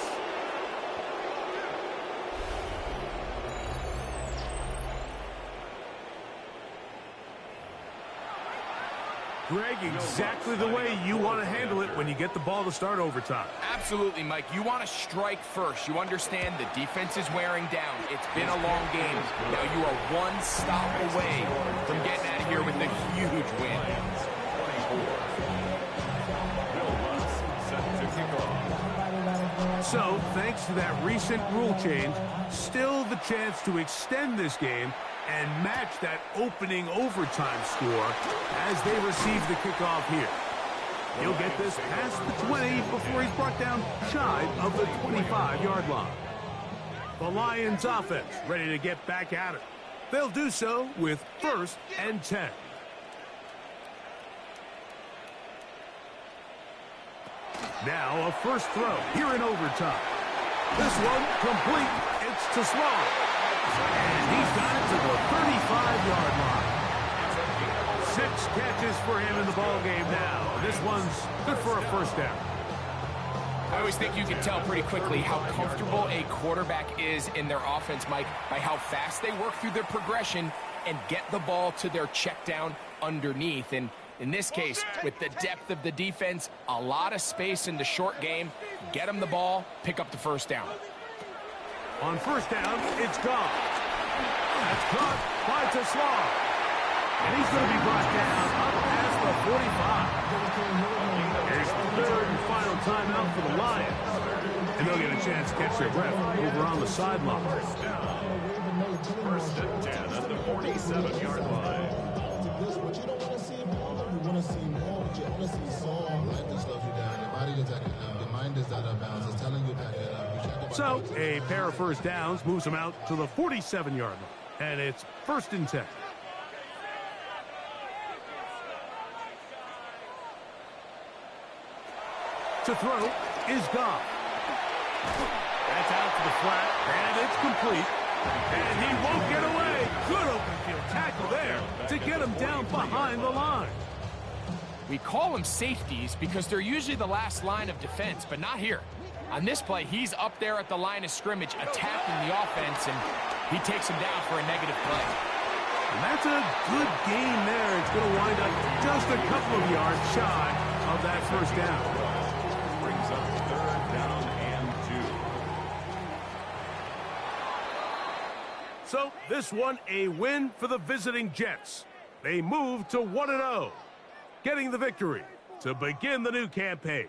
Greg, exactly the way you want to handle it when you get the ball to start overtime. Absolutely, Mike. You want to strike first. You understand the defense is wearing down. It's been a long game. Now you are one stop away from getting out of here with a huge win. So, thanks to that recent rule change, still the chance to extend this game and match that opening overtime score as they receive the kickoff here. He'll get this past the 20 before he's brought down shy of the 25-yard line. The Lions offense ready to get back at it. They'll do so with 1st and 10. Now a first throw here in overtime. This one complete. It's to Sloan. And he's got it to the 35-yard line. 6 catches for him in the ballgame now. This one's good for a first down. I always think you can tell pretty quickly how comfortable a quarterback is in their offense, Mike, by how fast they work through their progression and get the ball to their check down underneath. And in this case, with the depth of the defense, a lot of space in the short game, get them the ball, pick up the first down. On first down, it's gone. That's caught by Tesla. And he's going to be brought down up past the 45. Here's the 3rd and final timeout for the Lions. And they'll get a chance to catch their breath over on the sideline. 1st and 10 at the 47-yard line. So, a pair of first downs moves them out to the 47-yard line. And it's 1st and 10. To throw is gone. That's out to the flat, and it's complete. And he won't get away. Good open field tackle there to get him down behind the line. We call them safeties because they're usually the last line of defense, but not here. On this play, he's up there at the line of scrimmage attacking the offense, and he takes him down for a negative play. And that's a good gain there. It's going to wind up just a couple of yards shy of that first down. Brings up 3rd down and 2. So this one a win for the visiting Jets. They move to 1-0, getting the victory to begin the new campaign.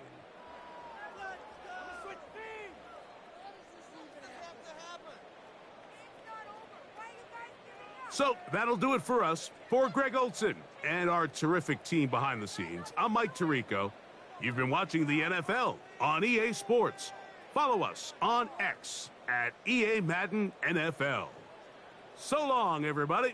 So that'll do it for us. For Greg Olson and our terrific team behind the scenes, I'm Mike Tirico. You've been watching the NFL on EA Sports. Follow us on X at EA Madden NFL. So long, everybody.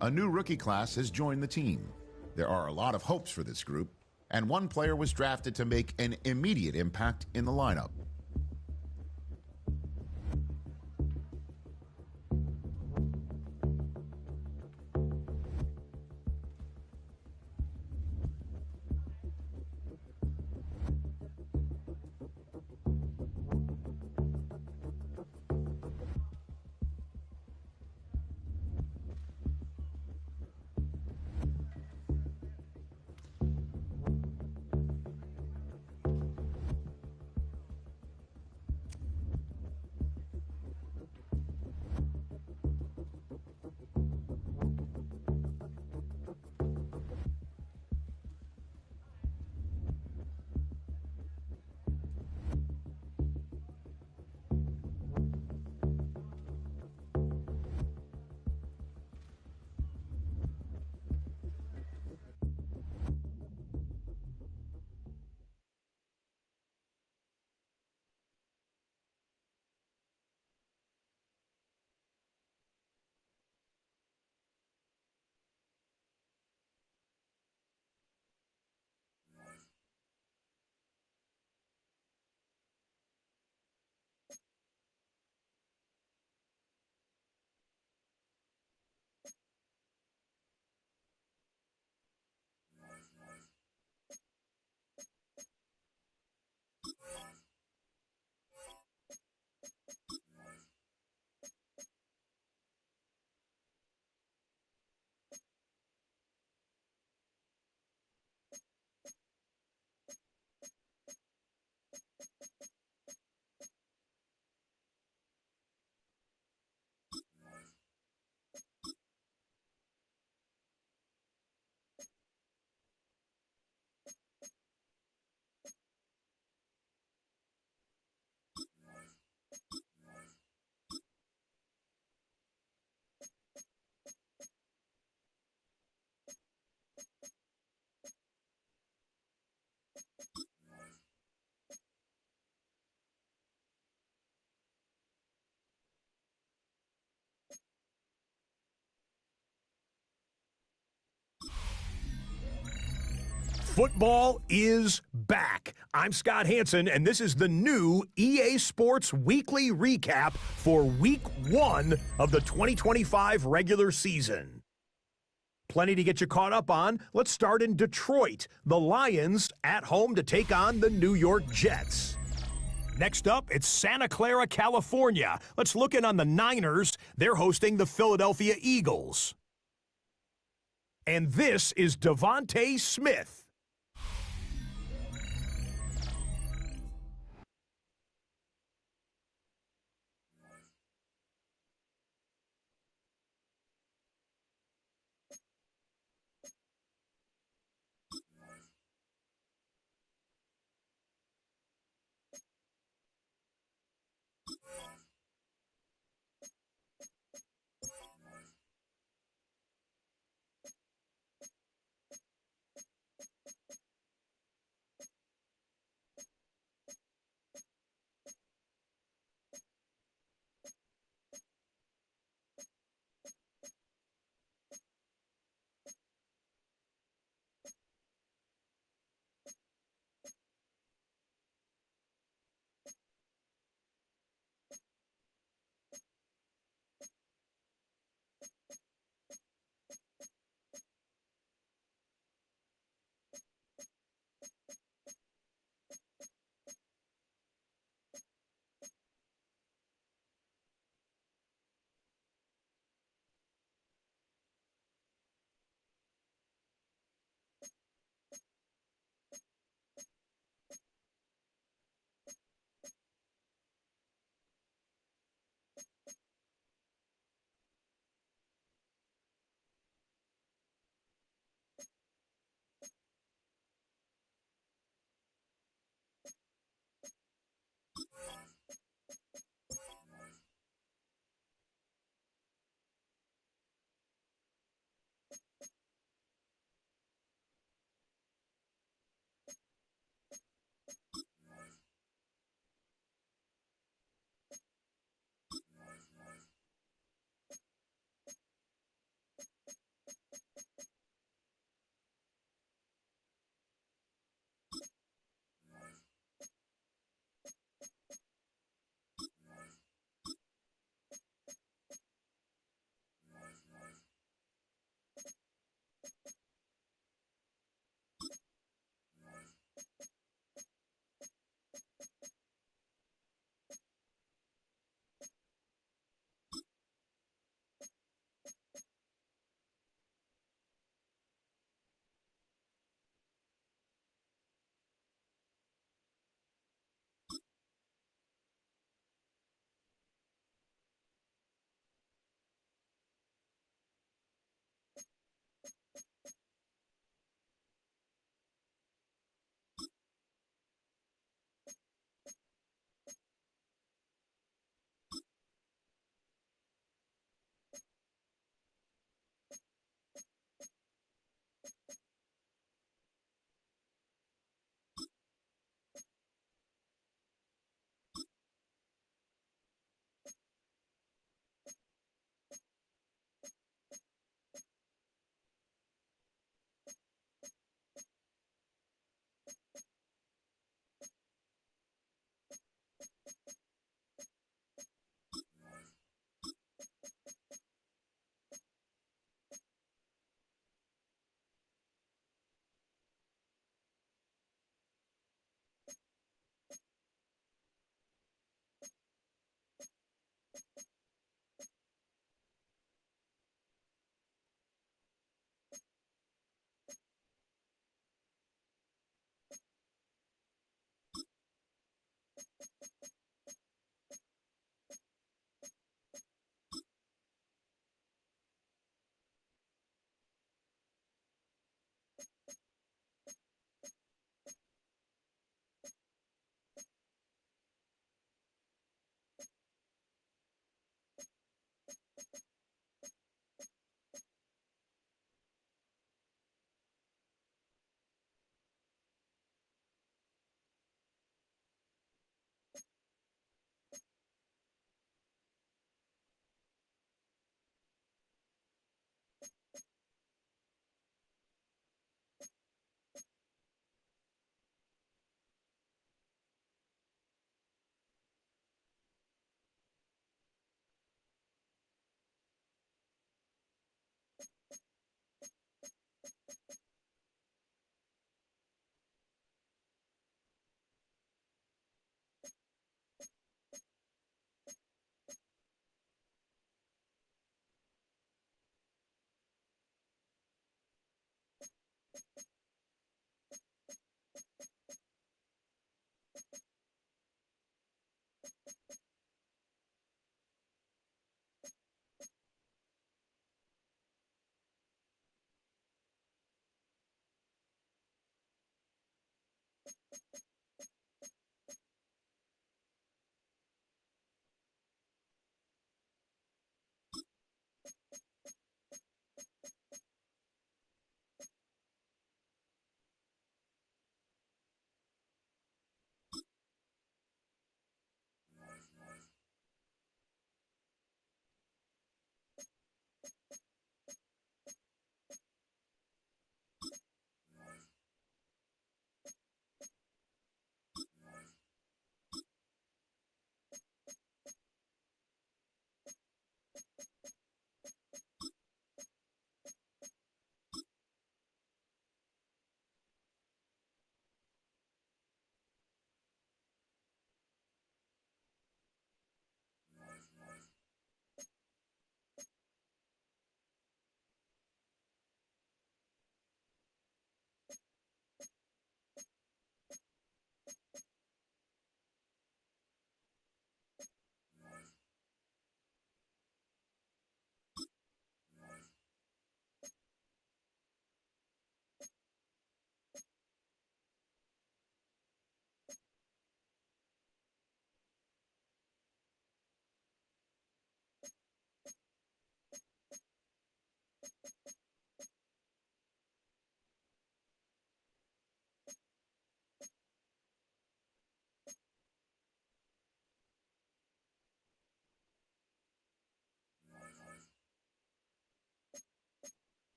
A new rookie class has joined the team. There are a lot of hopes for this group, and one player was drafted to make an immediate impact in the lineup. Football is back. I'm Scott Hansen, and this is the new EA Sports Weekly Recap for Week 1 of the 2025 regular season. Plenty to get you caught up on. Let's start in Detroit. The Lions at home to take on the New York Jets. Next up, it's Santa Clara, California. Let's look in on the Niners. They're hosting the Philadelphia Eagles. And this is Devontae Smith.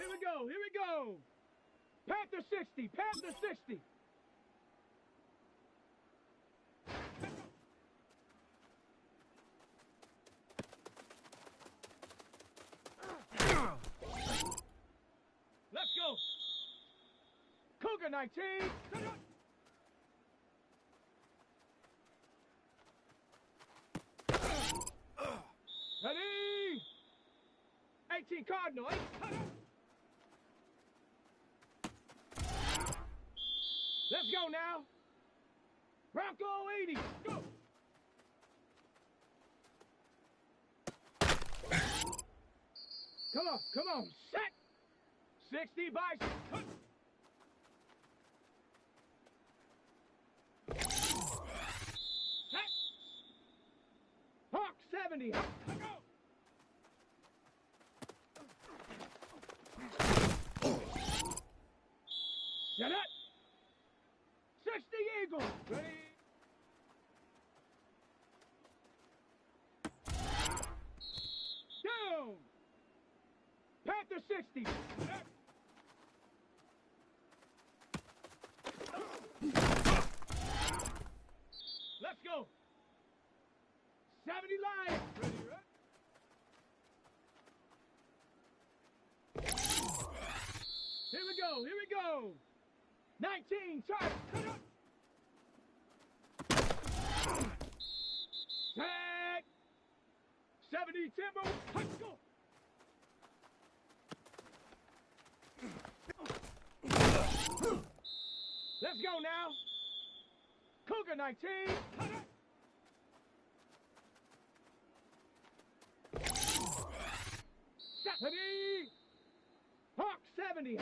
Here we go. Here we go. Panther 60. Panther 60. Let's go. Cougar 19. Ready. 18 Cardinal. Let's go now. Bronco 80. Go. Come on. Come on. Set. 60 Bison. Set. Hawk 70. Go. Set it. 60 Eagle. Ready. Down. Panther 60. Let's go. 70 Lions. Ready, right? Here we go. Here we go. 19 charge. Tag. 70 Timber. Let's go. Let's go now. Cougar 19. 70. Hawk 70.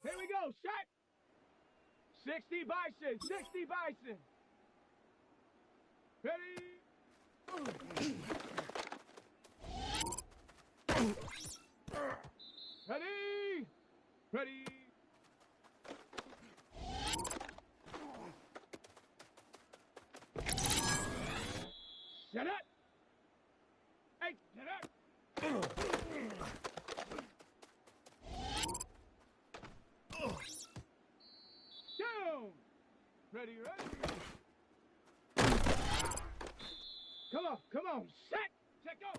Here we go, shot. 60 Bison, 60 Bison. Ready? Ready? Ready? Set it. Hey, set it. Down. Ready, ready. Come on, set. Set, go.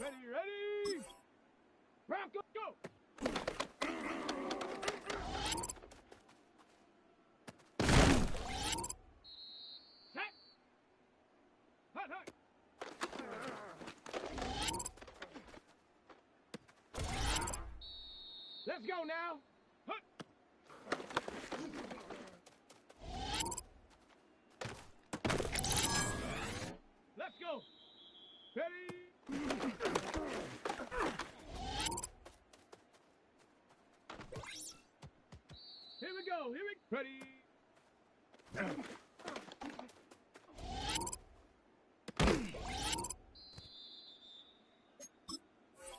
Ready, ready. Bronco, go. Set. Hut, hut. Let's go now. Hut. Let's go. Ready? Here we go. Here we ready.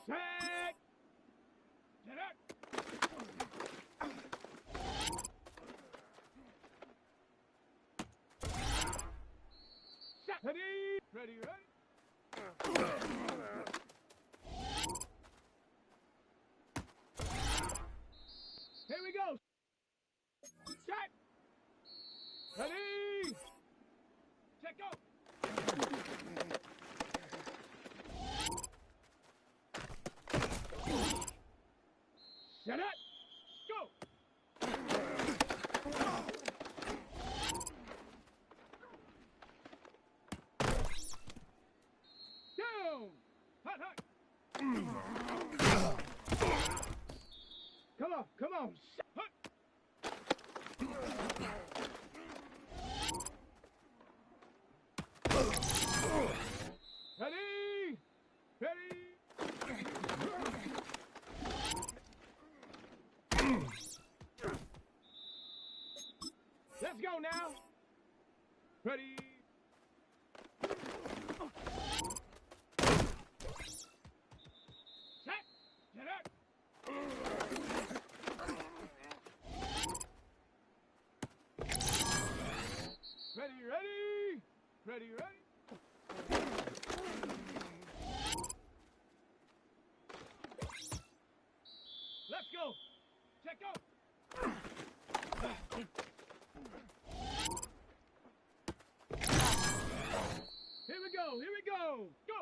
Set. Set up. Set. Ready. Ready. Ready. Here we go. Set. Ready. Set, go. Set it. Go. Come on, come on. Ready? Ready? Let's go now. Ready? Set. Get up. Ready, ready? Ready, ready? Let's go. Check out. Here we go. Here we go. Go.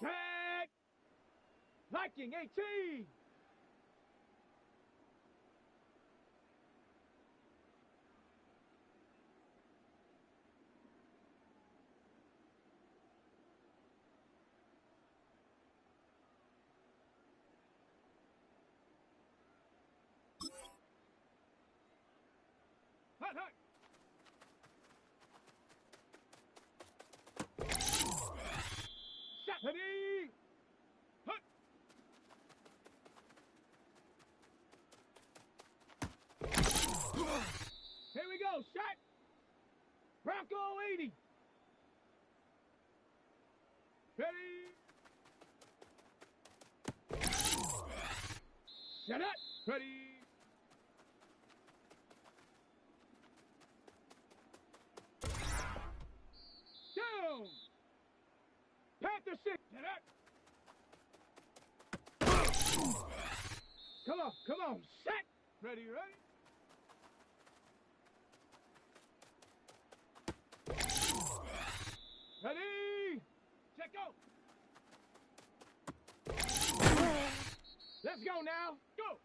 Set. Viking 18. Hut, hut. Set. Ready. Hut. Here we go. Set. Bronco 80. Ready. Set up. Ready. Down. Panther 6. Set up. Come on, come on. Set. Ready, ready. Ready. Check out. Let's go now. Go.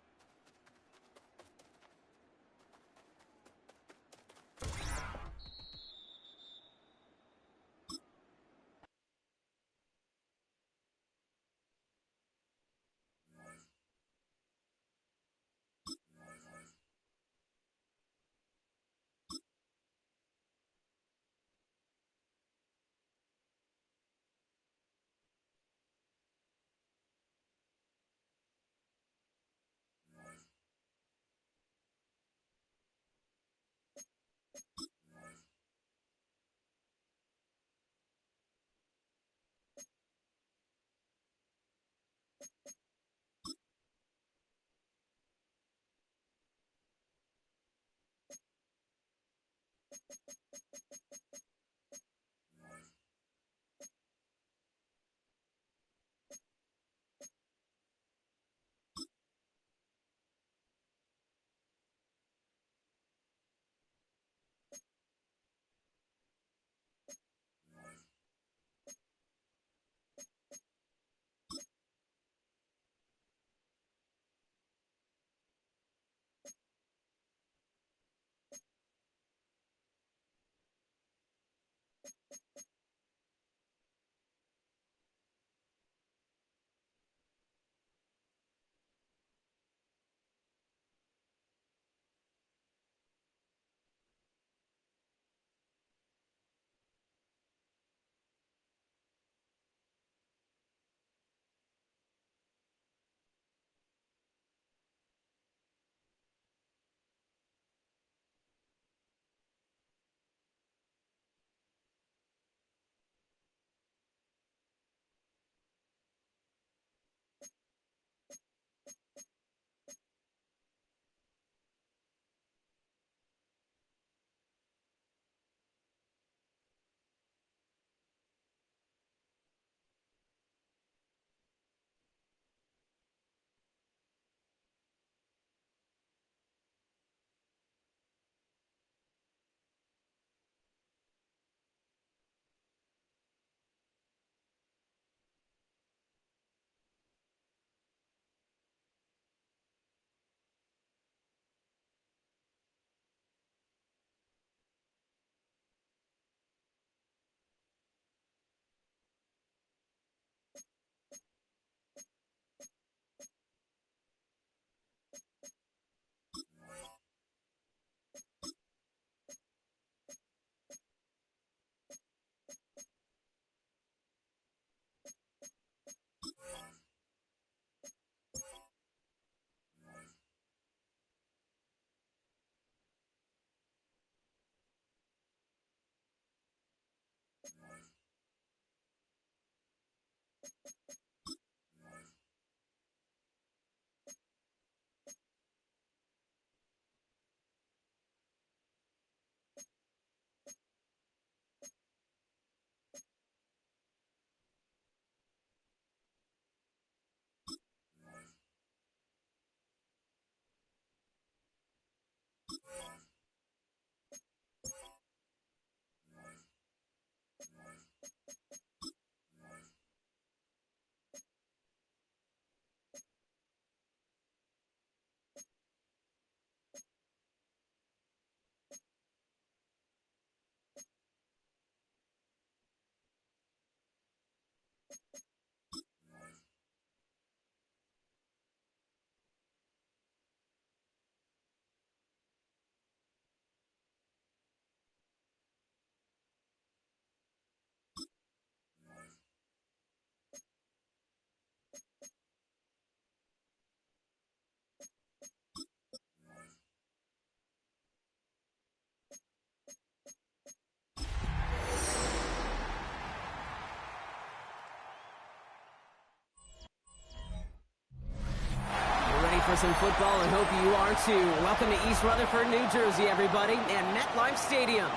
For some football, and hope you are too. Welcome to East Rutherford, New Jersey, everybody, and MetLife Stadium.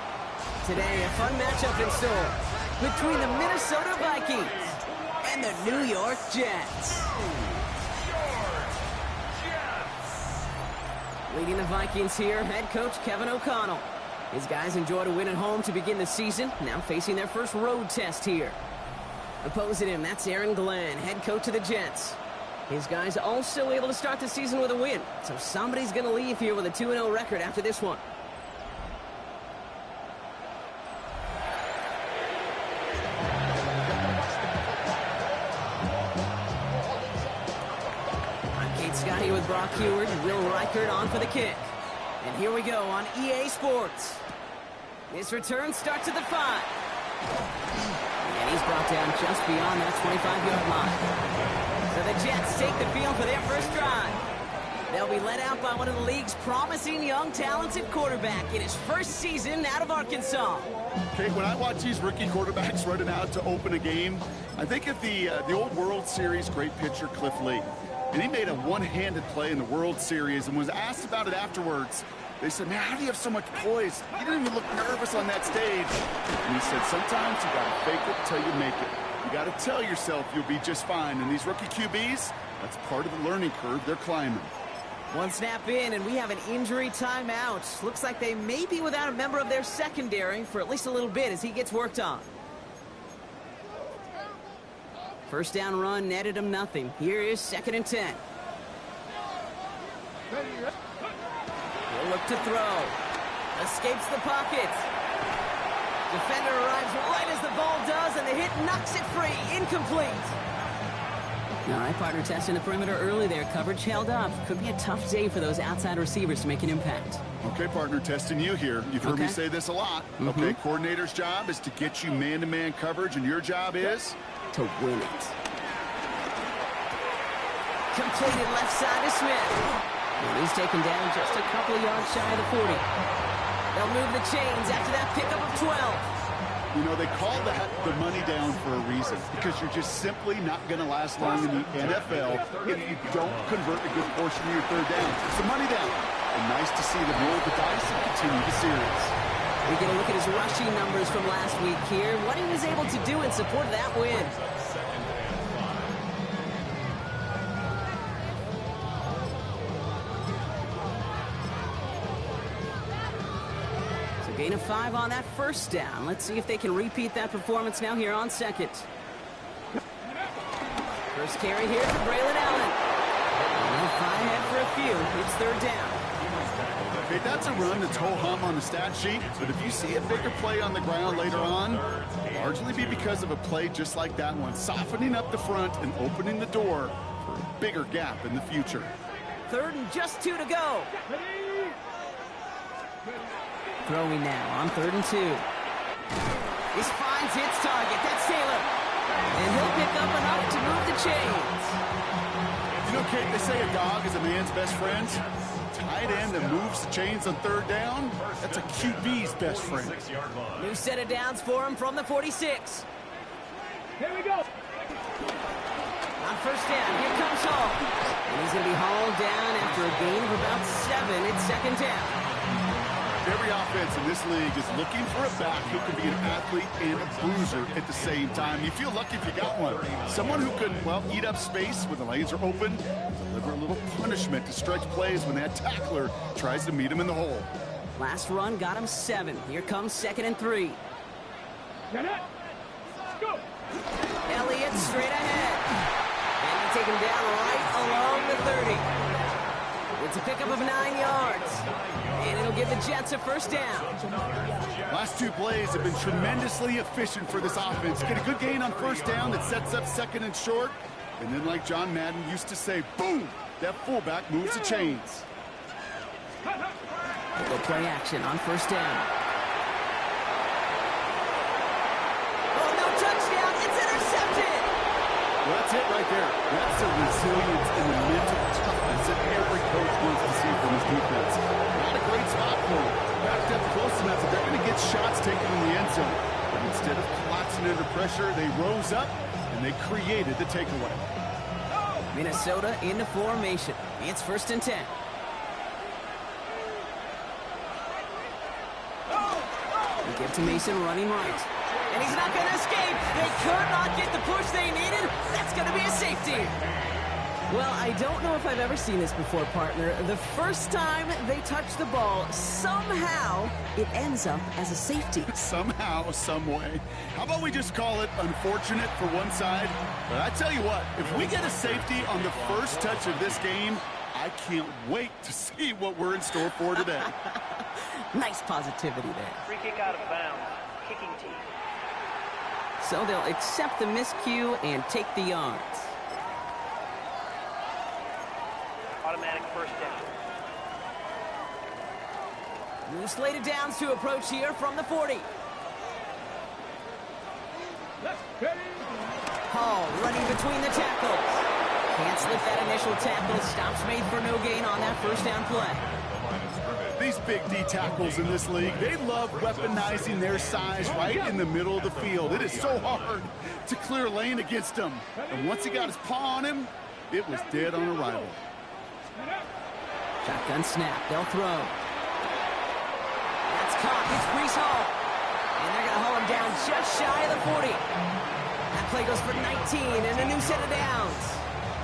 Today, a fun matchup in store between the Minnesota Vikings and the New York Jets. Leading the Vikings here, head coach Kevin O'Connell. His guys enjoyed a win at home to begin the season, now facing their first road test here. Opposing him, that's Aaron Glenn, head coach of the Jets. His guys also able to start the season with a win, so somebody's going to leave here with a 2-0 record after this one. I'm Kate Scotty with Brock Heward and Will Reichert on for the kick. And here we go on EA Sports. This return starts at the 5. And he's brought down just beyond that 25-yard line. So the Jets take the field for their first drive. They'll be led out by one of the league's promising young, talented quarterback in his first season out of Arkansas. Okay, when I watch these rookie quarterbacks running out to open a game, I think of the old World Series great pitcher Cliff Lee. And he made a one-handed play in the World Series and was asked about it afterwards. They said, man, how do you have so much poise? You didn't even look nervous on that stage. And he said, sometimes you got to fake it till you make it. You got to tell yourself you'll be just fine. And these rookie QBs, that's part of the learning curve they're climbing. One snap in, and we have an injury timeout. Looks like they may be without a member of their secondary for at least a little bit as he gets worked on. First down run netted him nothing. Here is 2nd and 10. He'll look to throw. Escapes the pocket. Defender arrives right as the ball does, and the hit knocks it free. Incomplete. All right, partner, testing the perimeter early there. Coverage held up. Could be a tough day for those outside receivers to make an impact. Okay, partner, testing you here. You've heard me say this a lot. Okay, coordinator's job is to get you man-to-man coverage, and your job is? To win it. Completed left side to Smith. And he's taken down just a couple of yards shy of the 40. They'll move the chains after that pickup of 12. You know, they call that the money down for a reason, because you're just simply not going to last long in the NFL if you don't convert a good portion of your third down. It's the money down. And nice to see them roll the dice and continue the series. We get a look at his rushing numbers from last week here. What he was able to do in support of that win. Gain of 5 on that first down. Let's see if they can repeat that performance now here on second. First carry here for Braylon Allen. They'll fly ahead for a few. It's 3rd down. Okay, that's a run that's ho-hum on the stat sheet, but if you see a bigger play on the ground later on, it'll largely be because of a play just like that one, softening up the front and opening the door for a bigger gap in the future. 3rd and just 2 to go. Throwing now on 3rd and 2. This finds hits target. That's Taylor. And he'll pick up enough to move the chains. You know, Kate, they say a dog is a man's best friend. Tight end that moves the chains on 3rd down, that's a QB's best friend. New set of downs for him from the 46. Here we go. On first down, here comes Hall. And he's going to be hauled down after a gain of about 7. It's 2nd down. Every offense in this league is looking for a back who can be an athlete and a bruiser at the same time. You feel lucky if you got one. Someone who can, well, eat up space when the lanes are open, deliver a little punishment to stretch plays when that tackler tries to meet him in the hole. Last run got him 7. Here comes 2nd and 3. Go! Elliott straight ahead. And they take him down right along the 30. It's a pickup of 9 yards. And it'll give the Jets a first down. Last 2 plays have been tremendously efficient for this offense. Get a good gain on first down that sets up 2nd and short. And then, like John Madden used to say, boom, that fullback moves the chains. They'll play action on first down. Oh, no touchdown. It's intercepted. Well, that's it right there. That's the resilience and the mental toughness that every coach wants to see from his defense. Not a great spot for him. Backed up close enough that they're going to get shots taken in the end zone. But instead of collapsing under pressure, they rose up and they created the takeaway. Minnesota into formation. It's 1st and 10. We give to Mason running right. And he's not going to escape. They could not get the push they needed. That's going to be a safety. Well, I don't know if I've ever seen this before, partner. The first time they touch the ball, somehow it ends up as a safety. Somehow, some way. How about we just call it unfortunate for one side? But I tell you what, if we get a safety on the first touch of this game, I can't wait to see what we're in store for today. Nice positivity there. Free kick out of bounds. Kicking team. So they'll accept the miscue and take the yards. Automatic first down. New slated downs to approach here from the 40. Hall running between the tackles. Can't slip that initial tackle. Stops made for no gain on that first down play. These big D tackles in this league, they love weaponizing their size right in the middle of the field. It is so hard to clear lane against them. And once he got his paw on him, it was dead on arrival. Shotgun snap. They'll throw. That's caught. It's Breece Hall. And they're going to haul him down just shy of the 40. That play goes for 19 and a new set of downs.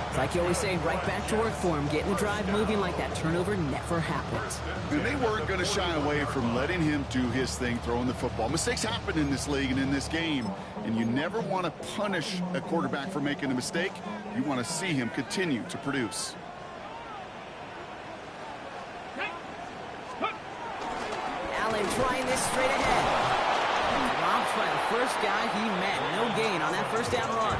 It's like you always say, right back to work for him. Getting the drive moving like that turnover never happens. And they weren't going to shy away from letting him do his thing, throwing the football. Mistakes happen in this league and in this game. And you never want to punish a quarterback for making a mistake. You want to see him continue to produce. Allen trying this straight ahead. Dropped by the first guy he met. No gain on that first down run.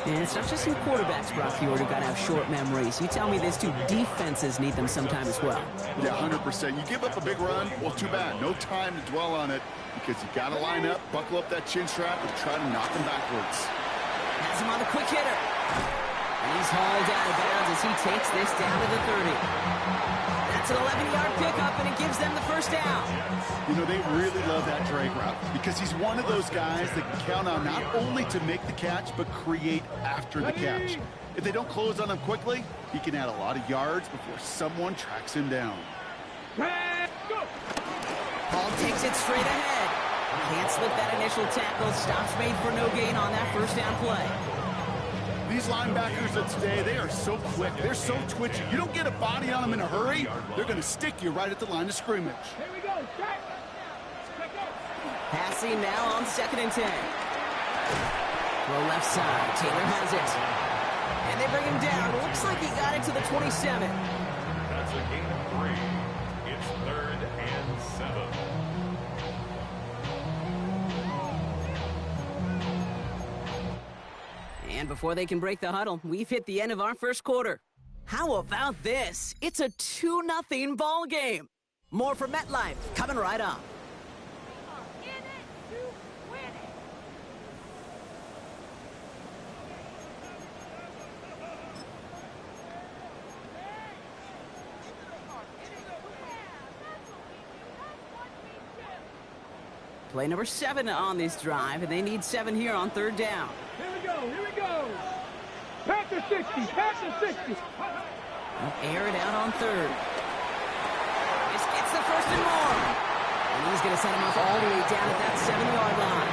And it's not just in quarterbacks, Brock, you already got to have short memories. You tell me these 2 defenses need them sometime as well. Yeah, 100%. You give up a big run, well, too bad. No time to dwell on it because you got to line up, buckle up that chin strap, and try to knock him backwards. Has him on the quick hitter. And he's hauled out of bounds as he takes this down to the 30. That's an 11-yard pickup, and it gives them the first down. You know, they really love that drag route because he's one of those guys that can count on not only to make the catch, but create after the catch. If they don't close on him quickly, he can add a lot of yards before someone tracks him down. Hall takes it straight ahead. Can't slip that initial tackle. Stops made for no gain on that first down play. These linebackers of today, they are so quick. They're so twitchy. You don't get a body on them in a hurry, they're going to stick you right at the line of scrimmage. Here we go. Passing now on 2nd and 10. Throw left side. Taylor has it. And they bring him down. Looks like he got it to the 27. That's a gain of 3. It's 3rd and 7. And before they can break the huddle, we've hit the end of our first quarter. How about this? It's a 2-0 ball game. More from MetLife coming right up. Play number 7 on this drive, and they need 7 here on 3rd down. Here we go. Pass to 60. They'll air it out on 3rd. This gets a first and more. And he's going to set him up all the way down at that 7-yard line.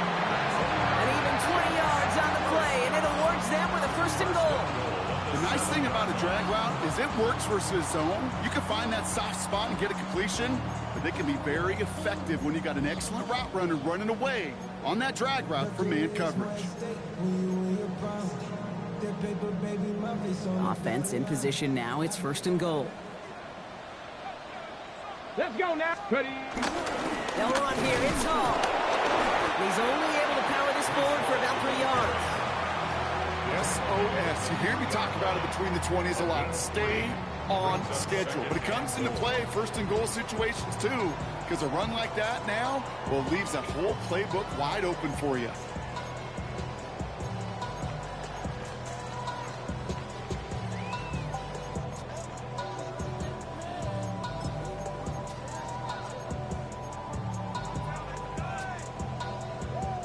And even 20 yards on the play, and it awards them with a first and goal. The nice thing about a drag route is it works versus zone. You can find that soft spot and get a completion, but they can be very effective when you got an excellent route runner running away on that drag route for man coverage. Offense in position now. It's first and goal. Let's go now. Ready. They'll run here. It's Hall. He's only able to power this forward for about 3 yards. SOS. You hear me talk about it between the 20s a lot. Stay on schedule. But it comes into play first and goal situations too, because a run like that now, well, leaves that whole playbook wide open for you.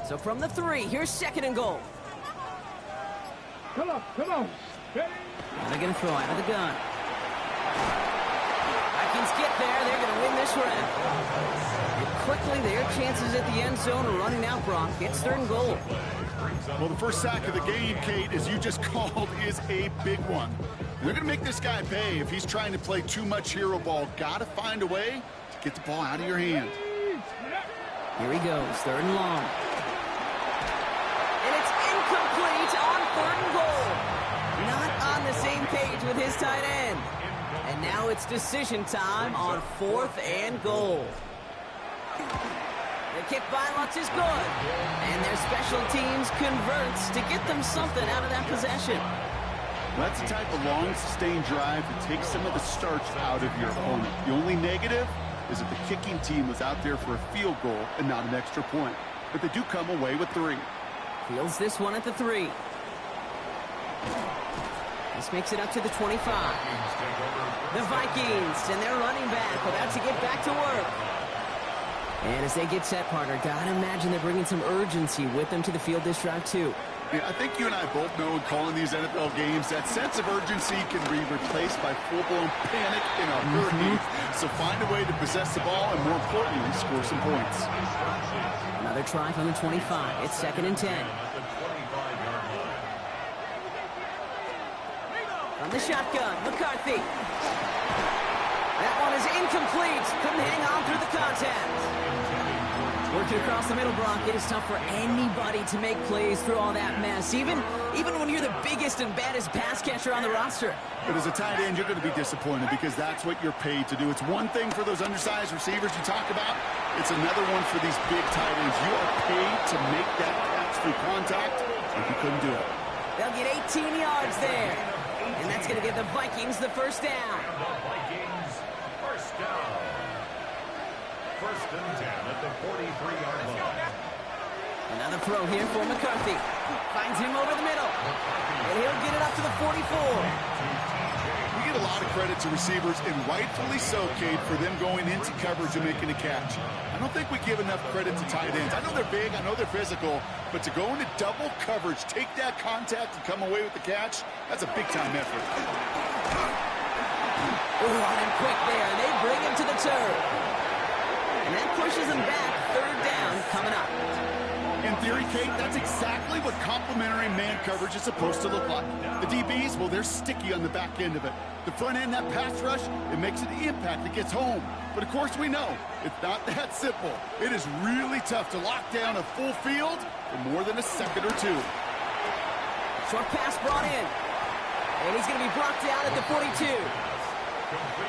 So from the 3, here's second and goal. Come on, come on. Ready. And they're going to throw out of the gun. Vikings get there. They're going to win this round. And quickly, their chances at the end zone are running out, Brock. It's third and goal. Well, the first sack of the game, Kate, as you just called, is a big one. They're going to make this guy pay if he's trying to play too much hero ball. Got to find a way to get the ball out of your hand. Here he goes, third and long. And it's incomplete on third and goal. Not on the same page with his tight end. And now it's decision time on fourth and goal. The kick by Lutz is good. And their special teams converts to get them something out of that possession. That's the type of long, sustained drive that takes some of the starch out of your opponent. The only negative is that the kicking team was out there for a field goal and not an extra point. But they do come away with 3. Fields this one at the 3. This makes it up to the 25. The Vikings and their running back about to get back to work. And as they get set, partner, gotta imagine they're bringing some urgency with them to the field this drive too. Yeah, I think you and I both know in calling these NFL games that sense of urgency can be replaced by full-blown panic in a hurry. So find a way to possess the ball and, more importantly, score some points. Another try from the 25. It's second and 10. From the shotgun, McCarthy. That one is incomplete. Couldn't hang on through the contact. Working across the middle, Brock, it is tough for anybody to make plays through all that mess, even when you're the biggest and baddest pass catcher on the roster. But as a tight end, you're going to be disappointed because that's what you're paid to do. It's one thing for those undersized receivers you talk about. It's another one for these big tight ends. You are paid to make that catch through contact, and you couldn't do it. They'll get 18 yards there, and that's going to give the Vikings the first down. Vikings, first down. First and 10 at the 43-yard line. Another throw here for McCarthy. Finds him over the middle. And he'll get it up to the 44. We get a lot of credit to receivers, and rightfully so, Cade, for them going into coverage and making a catch. I don't think we give enough credit to tight ends. I know they're big, I know they're physical, but to go into double coverage, take that contact, and come away with the catch, that's a big-time effort. Ooh, on him quick there. They bring him to the turf. And that pushes him back. Third down coming up. In theory, Kate, that's exactly what complementary man coverage is supposed to look like. The DBs, well, they're sticky on the back end of it. The front end, that pass rush, it makes an impact. It gets home. But, of course, we know it's not that simple. It is really tough to lock down a full field for more than a second or two. Short pass brought in. And he's going to be brought down at the 42.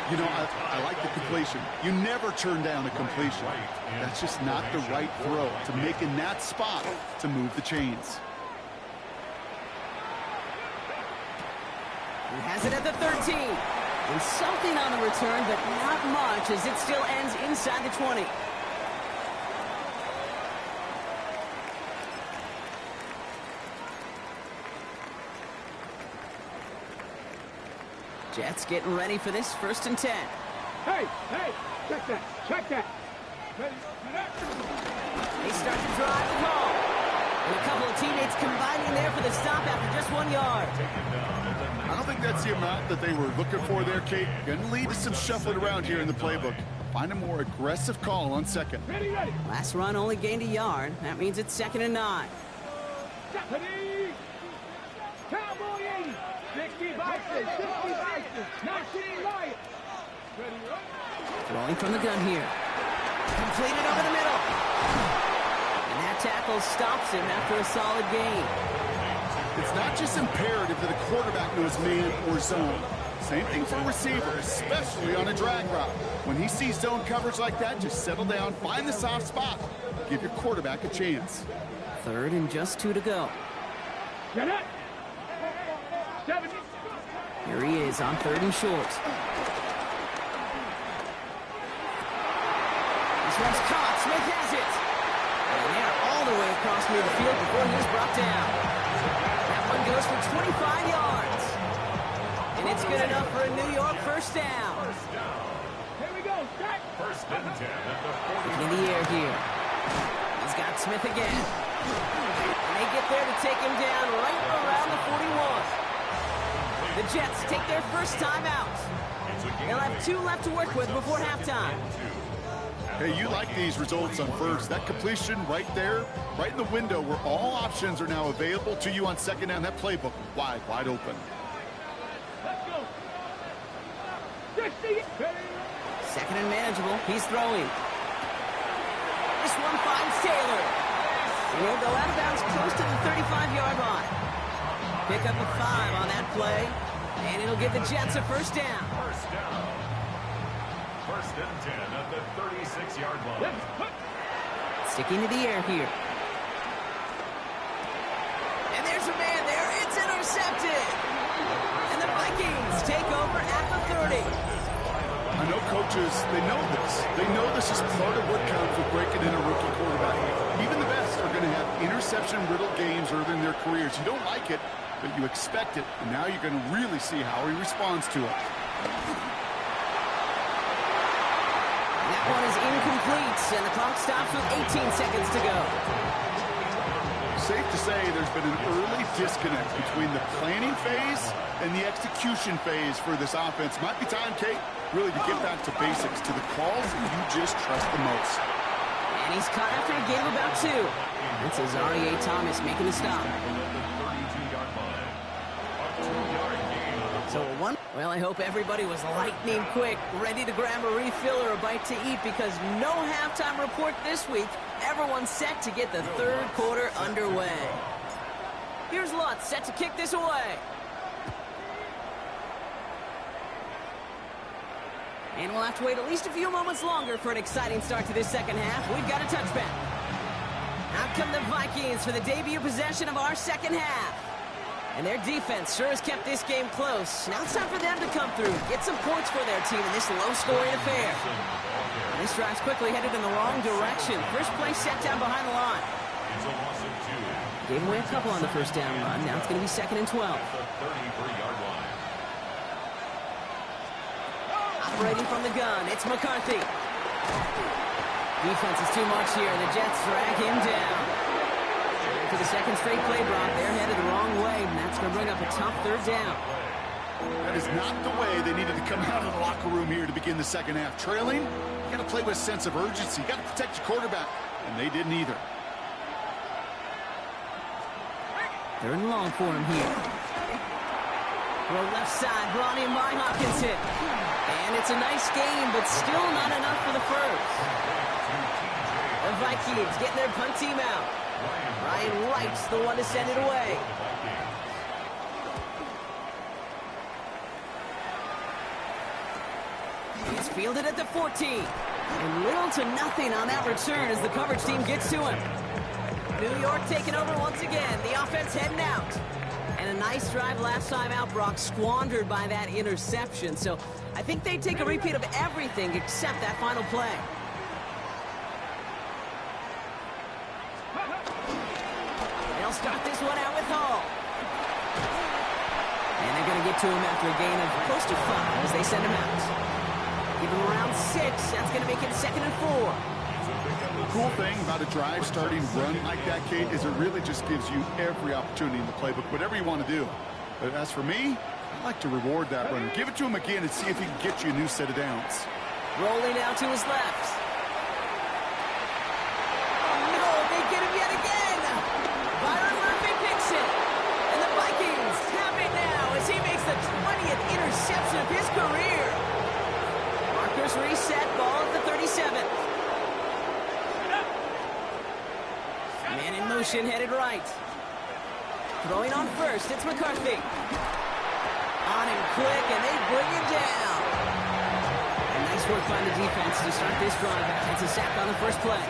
You know, I like the completion. You never turn down a completion. That's just not the right throw to make in that spot to move the chains. He has it at the 13. And something on the return, but not much as it still ends inside the 20. Jets getting ready for this first and 10. Hey, check that, check that. They start to drive the ball. And a couple of teammates combining there for the stop after just 1 yard. I don't think that's the amount that they were looking for there, Kate. Going to lead to some shuffling around here in the playbook. Find a more aggressive call on second. Ready, ready. Last run only gained a yard. That means it's 2nd and 9. Ready. Cowboy 80. 60 Bison. 60 Bison. 19 Lions. Ready, Throwing from the gun here. Completed over the middle. And that tackle stops him after a solid gain. It's not just imperative that a quarterback knows man or zone. Same thing for a receiver, especially on a drag route. When he sees zone coverage like that, just settle down, find the soft spot. Give your quarterback a chance. 3rd and just 2 to go. Get it. 70. Here he is on 3rd and short. This one's caught. Smith has it. And they're all the way across near the field before he's brought down. That one goes for 25 yards. And it's good enough for a New York first down. Here we go. Strike. First and 10 at the 40. In the air here. He's got Smith again. And they get there to take him down right around the 41. The Jets take their first time out. They'll have 2 left to work with before halftime. Hey, you like these results on first. That completion right there, right in the window where all options are now available to you on second down. That playbook wide open. Let's go. 60. 2nd and manageable. He's throwing. This one finds Taylor. And he'll go out of bounds close to the 35-yard line. Pick up a 5 on that play. And it'll give the Jets a first down. First down. First and 10 at the 36-yard line. Sticking to the air here. And there's a man there. It's intercepted. And the Vikings take over at the 30. I know coaches, they know this. They know this is part of what counts with breaking in a rookie quarterback. Even the best are going to have interception-riddled games early in their careers. You don't like it, but you expect it. And now you're going to really see how he responds to it. That one is incomplete, and the clock stops with 18 seconds to go. Safe to say there's been an early disconnect between the planning phase and the execution phase for this offense. Might be time, Kate, really to get back to basics, to the calls that you just trust the most. And he's caught after a gain of about 2. It's Azarie Thomas making the stop. So one. Well, I hope everybody was lightning quick, ready to grab a refill or a bite to eat, because no halftime report this week. Everyone's set to get the 3rd quarter underway. Here's Lutz set to kick this away. And we'll have to wait at least a few moments longer for an exciting start to this second half. We've got a touchback. Out come the Vikings for the debut possession of our second half. And their defense sure has kept this game close. Now it's time for them to come through, get some points for their team in this low-scoring affair. And this drive's quickly headed in the wrong direction. First play set down behind the line. Gave away a couple on the first down run. Now it's going to be 2nd and 12. Operating from the gun, it's McCarthy. Defense is too much here. The Jets drag him down. For the second straight play, Brock, they're headed the wrong way, and that's going to bring up a tough 3rd down. That is not the way they needed to come out of the locker room here to begin the second half. Trailing, you got to play with a sense of urgency. You got to protect your quarterback, and they didn't either. 3rd and long for him here. Throw left side, brought in by Hopkinson. And it's a nice game, but still not enough for the first. The Vikings getting their punt team out. Ryan Wright's the one to send it away. He's fielded at the 14. And little to nothing on that return as the coverage team gets to him. New York taking over once again. The offense heading out. And a nice drive last time out, Brock, squandered by that interception. So I think they take a repeat of everything except that final play. They'll start this one out with Hall. And they're going to get to him after a gain of close to 5 as they send him out. Give him around 6. That's going to make it 2nd and 4. The cool thing about a drive starting run like that, Kate, is it really just gives you every opportunity in the playbook, whatever you want to do. But as for me, I like to reward that runner. Give it to him again and see if he can get you a new set of downs. Rolling out to his left. Oh no, they get him yet again! Byron Murphy picks it. And the Vikings have it now as he makes the 20th interception of his career. Markers reset, ball at the 37th. Man in motion, headed right. Throwing on first, it's McCarthy. On him quick, and they bring him down. And nice work by the defense to start this drive. It's a sack on the first play.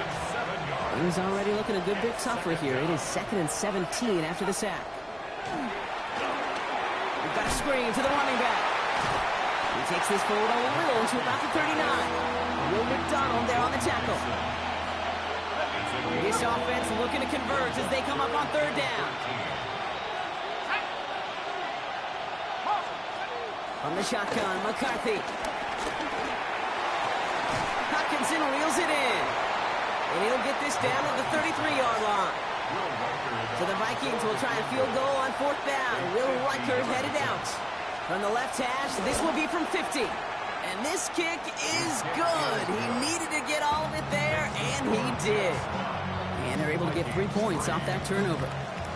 Things already looking a good bit tougher here. It is 2nd and 17 after the sack. We've got a screen to the running back. He takes this forward on Will to about the 39. Will McDonald there on the tackle. This offense looking to convert as they come up on 3rd down. On the shotgun, McCarthy. Hutchinson reels it in. And he'll get this down at the 33-yard line. So the Vikings will try a field goal on 4th down. Will Reichert headed out. From the left hash, this will be from 50. And this kick is good. He needed to get all of it there, and he did. And they're able to get 3 points off that turnover.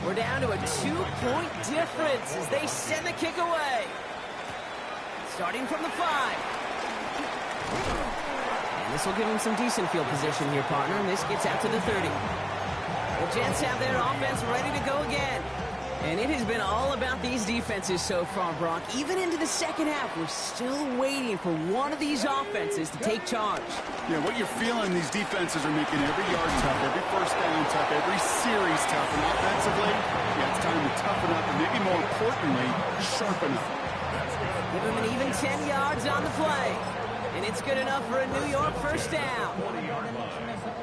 We're down to a 2-point difference as they send the kick away. Starting from the 5. And this will give them some decent field position here, partner. And this gets out to the 30. The Jets have their offense ready to go again. And it has been all about these defenses so far, Brock. Even into the second half, we're still waiting for one of these offenses to take charge. Yeah, what you're feeling, these defenses are making every yard tough, every first down tough, every series tough. And offensively, yeah, it's time to toughen up and maybe more importantly, sharpen up. Give him an even 10 yards on the play. And it's good enough for a New York first down.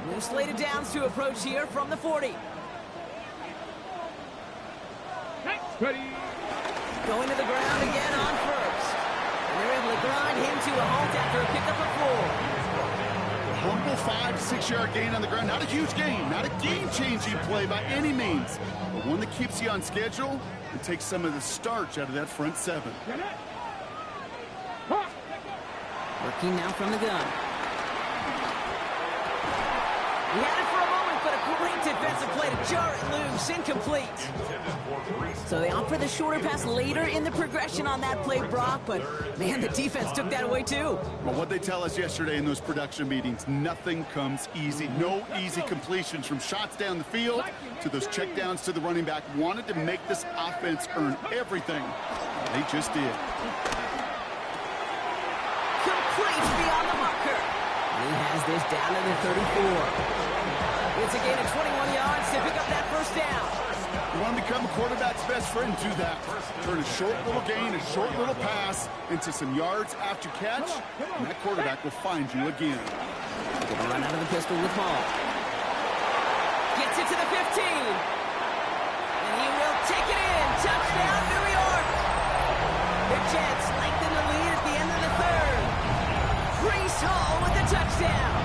New slate of downs to approach here from the 40. Ready. Going to the ground again on first. And they're able to grind him to a halt after a pickup of 4. A humble 5 to 6 yard gain on the ground. Not a huge gain, not a game-changing play by any means, but one that keeps you on schedule and takes some of the starch out of that front 7. Working now from the gun. He had it for a moment, but a great defensive play to jar it loose, incomplete. So they opt for the shorter pass later in the progression on that play, Brock, but man, the defense took that away too. Well, what they tell us yesterday in those production meetings, nothing comes easy. No easy completions from shots down the field to those checkdowns to the running back. Wanted to make this offense earn everything. They just did. Complete beyond the marker. And he has this down to the 34. It's a gain of 21 yards to pick up that first down. You want to become a quarterback's best friend, do that. Turn a short little gain, a short little pass into some yards after catch, and that quarterback will find you again. Gonna run out of the pistol with Hall. Gets it to the 15. And he will take it in. Touchdown, New York. The Jets lengthen the lead at the end of the 3rd. Breece Hall with the touchdown.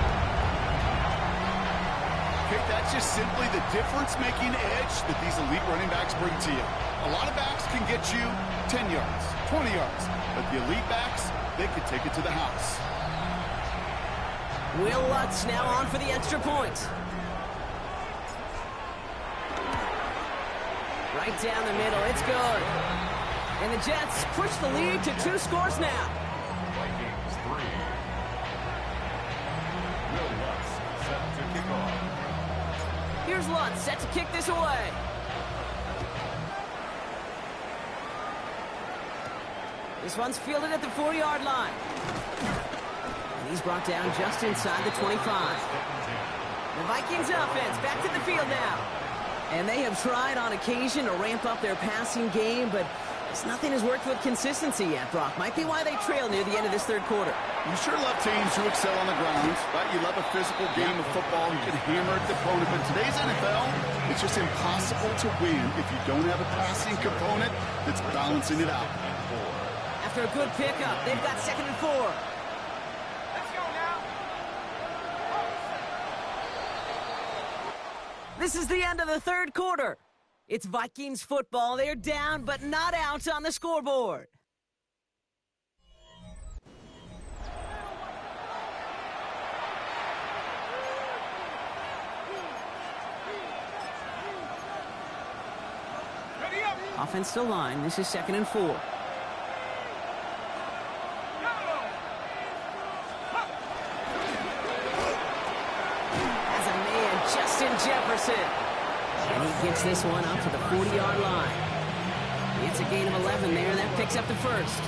Okay, that's just simply the difference-making edge that these elite running backs bring to you. A lot of backs can get you 10 yards, 20 yards, but the elite backs, they could take it to the house. Will Lutz now on for the extra point. Right down the middle, it's good. And the Jets push the lead to 2 scores now. Vikings 3. Will Lutz set to kick off. Here's Lutz set to kick this away. This one's fielded at the 4-yard line. And he's brought down just inside the 25. The Vikings offense back to the field now. And they have tried on occasion to ramp up their passing game, but nothing has worked with consistency yet, Brock. Might be why they trail near the end of this 3rd quarter. You sure love teams who excel on the ground, right? You love a physical game of football. You can hammer at the opponent, but today's NFL, it's just impossible to win if you don't have a passing component that's balancing it out. After a good pickup, they've got 2nd and 4. Let's go now. This is the end of the 3rd quarter. It's Vikings football. They're down, but not out on the scoreboard. Offense to line. This is 2nd and 4. As a man, Justin Jefferson. And he gets this one up to the 40-yard line. It's a gain of 11 there, and that picks up the first.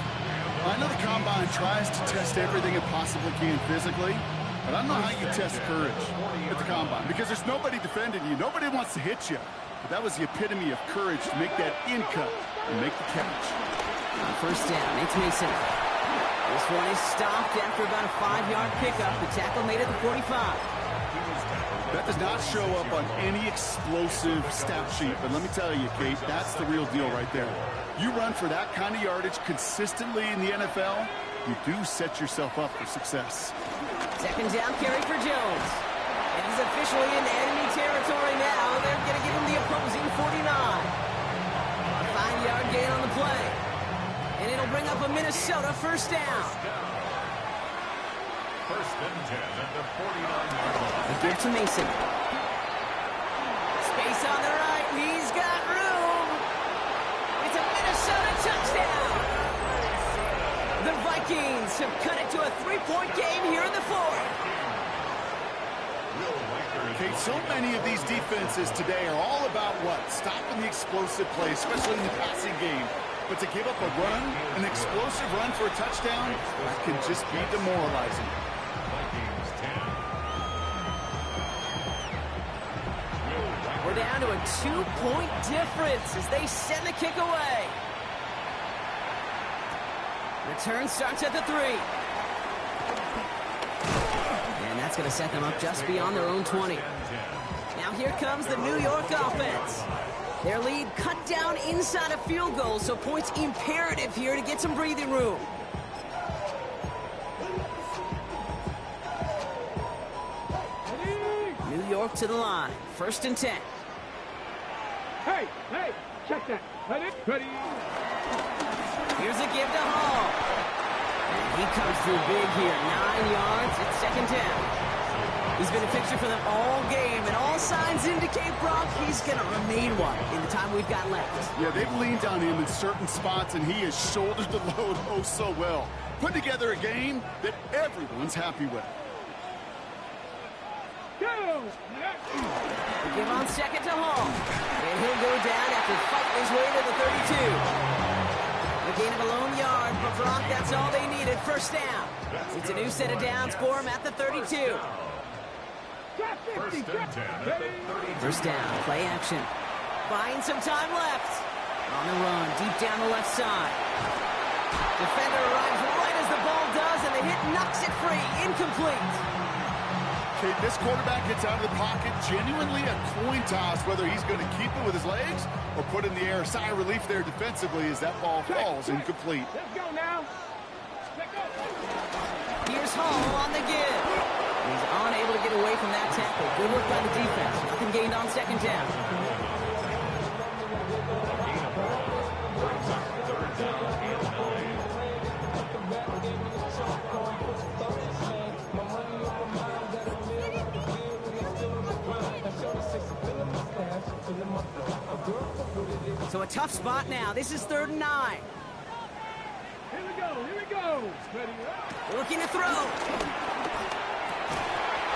I know the Combine tries to test everything it possibly can physically, but I don't know how you test courage at the Combine, because there's nobody defending you. Nobody wants to hit you. But that was the epitome of courage to make that in cut and make the catch. On first down, it's Mason. This one is stopped after about a 5-yard pickup. The tackle made it the 45. That does not show up on any explosive stat sheet, but let me tell you, Kate, that's the real deal right there. You run for that kind of yardage consistently in the NFL, you do set yourself up for success. 2nd down carry for Jones. And he's officially in enemy territory now. They're going to give him the opposing 49. A 5-yard gain on the play. And it'll bring up a Minnesota first down. 1st and 10 at the 49-yard line. Give to Mason. Space on the right. He's got room. It's a Minnesota touchdown. The Vikings have cut it to a 3-point game here in the 4th. Okay, so many of these defenses today are all about what? Stopping the explosive play, especially in the passing game. But to give up a run, an explosive run for a touchdown, that can just be demoralizing. We're down to a 2-point difference as they send the kick away. Return starts at the 3. And that's going to set them up just beyond their own 20. Now here comes the New York offense. Their lead cut down inside a field goal, so points imperative here to get some breathing room. New York to the line. 1st and 10. Hey, check that. Ready. Here's a give to Hall. And he comes through big here. 9 yards. It's 2nd down. He's been a fixture for them all game, and all signs indicate, Brock, he's going to remain one in the time we've got left. Yeah, they've leaned on him in certain spots, and he has shouldered the load oh so well. Put together a game that everyone's happy with. The give on 2nd to Hall. And he'll go down after fighting his way to the 32. A gain of a lone yard, but Brock, that's all they needed. 1st down. It's a new set of downs for him at the 32. 1st and 10 at the 32. 1st down, play action. Buying some time left. On the run, deep down the left side. Defender arrives right as the ball does, and the hit knocks it free. Incomplete. Okay, this quarterback gets out of the pocket, genuinely a coin toss, whether he's going to keep it with his legs or put in the air. Sigh of relief there defensively as that ball falls incomplete. Let's go now. Let's go. Here's Hall on the give. He's unable to get away from that tackle. Good work by the defense. Nothing gained on 2nd down. So a tough spot now. This is 3rd and 9. Here we go. Ready. Looking to throw.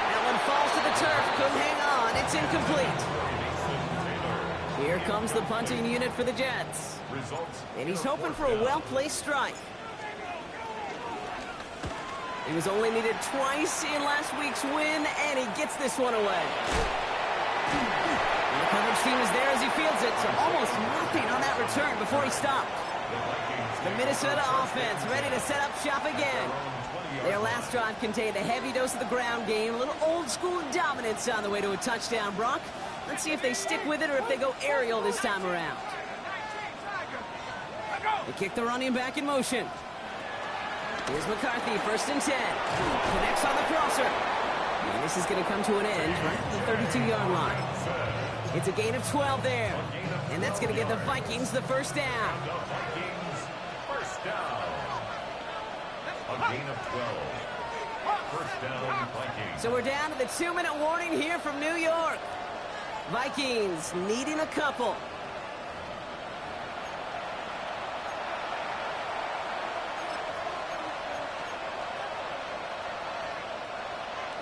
That one falls to the turf. Couldn't hang on. It's incomplete. Here comes the punting unit for the Jets. And he's hoping for a well-placed strike. He was only needed twice in last week's win, and he gets this one away. And the coverage team is there as he fields it, so almost nothing on that return before he stopped. The Minnesota offense ready to set up shop again. Their last drive contained a heavy dose of the ground game, a little old-school dominance on the way to a touchdown, Brock. Let's see if they stick with it or if they go aerial this time around. They kick the running back in motion. Here's McCarthy, 1st and 10. Connects on the crosser. And this is going to come to an end right at the 32-yard line. It's a gain of 12 there. And that's going to give the Vikings the 1st down. First down. A gain of 12. 1st down, Vikings. So we're down to the 2-minute warning here from New York. Vikings needing a couple.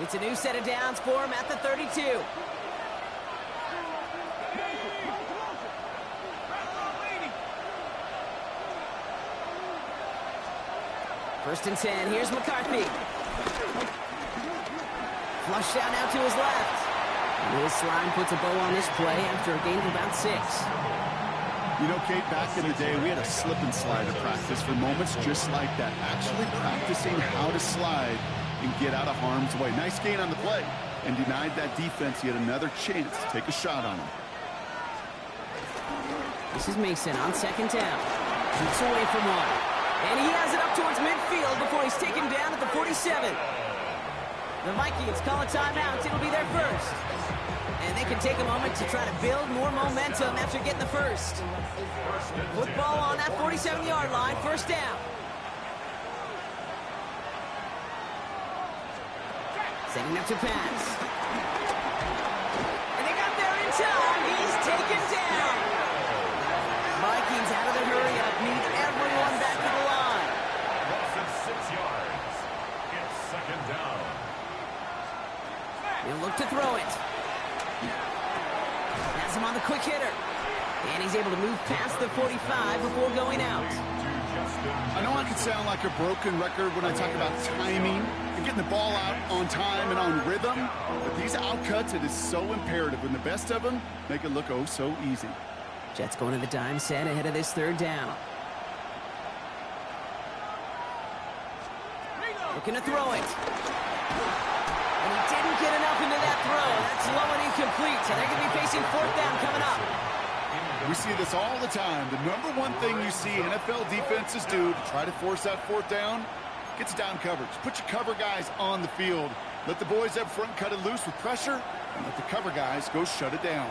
It's a new set of downs for him at the 32. First and 10, here's McCarthy. Flush down now to his left. This slime puts a bow on this play after a gain of about 6. You know, Kate, back in the day, we had a slip and slide at practice for moments just like that. Actually practicing how to slide and get out of harm's way. Nice gain on the play and denied that defense yet another chance to take a shot on him. This is Mason on second down. Shoots away from one. And he has it up towards midfield before he's taken down at the 47. The Vikings call a timeout. It'll be their first. And they can take a moment to try to build more momentum after getting the first. Football on that 47-yard line, first down. Setting up to pass. And they got there in time. He's taken down. Vikings out of the hurry-up. Need everyone back to the line. Loss of 6 yards. It's second down. He'll look to throw it. Has him on the quick hitter. And he's able to move past the 45 before going out. I know I can sound like a broken record when I talk about timing and getting the ball out on time and on rhythm, but these outcuts, it is so imperative. When the best of them make it look oh so easy. Jets going to the dime set ahead of this third down. Looking to throw it. And he didn't get enough into that throw. That's low and incomplete, so they're going to be facing fourth down coming up. We see this all the time. The number one thing you see NFL defenses do to try to force that fourth down, gets down coverage. Put your cover guys on the field. Let the boys up front cut it loose with pressure, and let the cover guys go shut it down.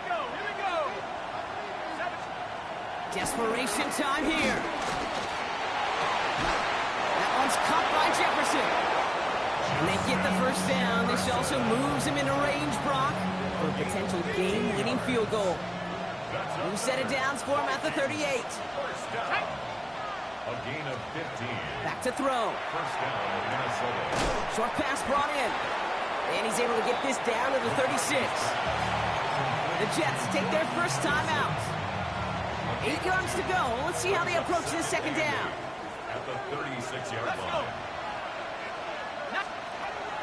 Here we go. Desperation time here. That one's caught by Jefferson. And they get the first down. This also moves him into range, Brock, for a potential game-winning field goal. New set of downs for him at the 38. First down. A gain of 15. Back to throw. First down, Minnesota. Short pass brought in. And he's able to get this down to the 36. The Jets take their first time out. 8 yards to go. Let's see how they approach this second down. At the 36-yard line.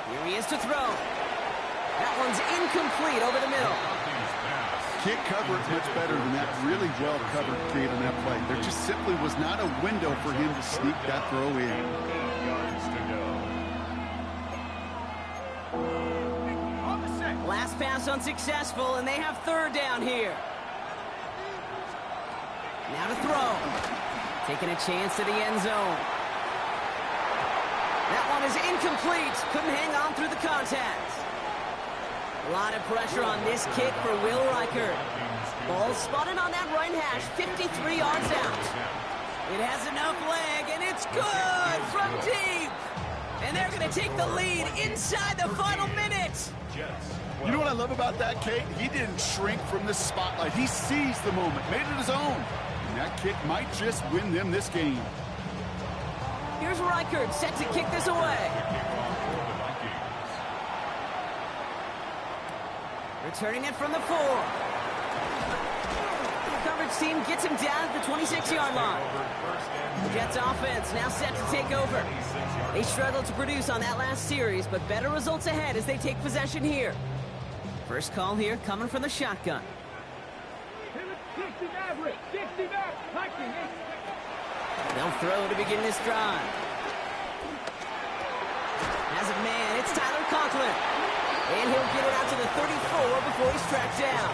Here he is to throw. That one's incomplete over the middle. Can't cover it much better than that. Really well covered, Kate, on that play. There just simply was not a window for him to sneak that throw in. 8 yards to go. Last pass unsuccessful, and they have third down here. Now to throw. Taking a chance to the end zone. That one is incomplete. Couldn't hang on through the contact. A lot of pressure on this kick for Will Reichert. Ball spotted on that right hash, 53 yards out. It has enough leg, and it's good from deep. And they're going to take the lead inside the final minute. You know what I love about that, Kate? He didn't shrink from the spotlight. He seized the moment, made it his own. And that kick might just win them this game. Here's Reichert set to kick this away. Returning it from the 4. The coverage team gets him down at the 26-yard line. The Jets offense now set to take over. They struggled to produce on that last series, but better results ahead as they take possession here. First call here coming from the shotgun. 60 back. They'll throw to begin this drive. As a man, it's Tyler Conklin. And he'll get it out to the 34 before he's tracked down.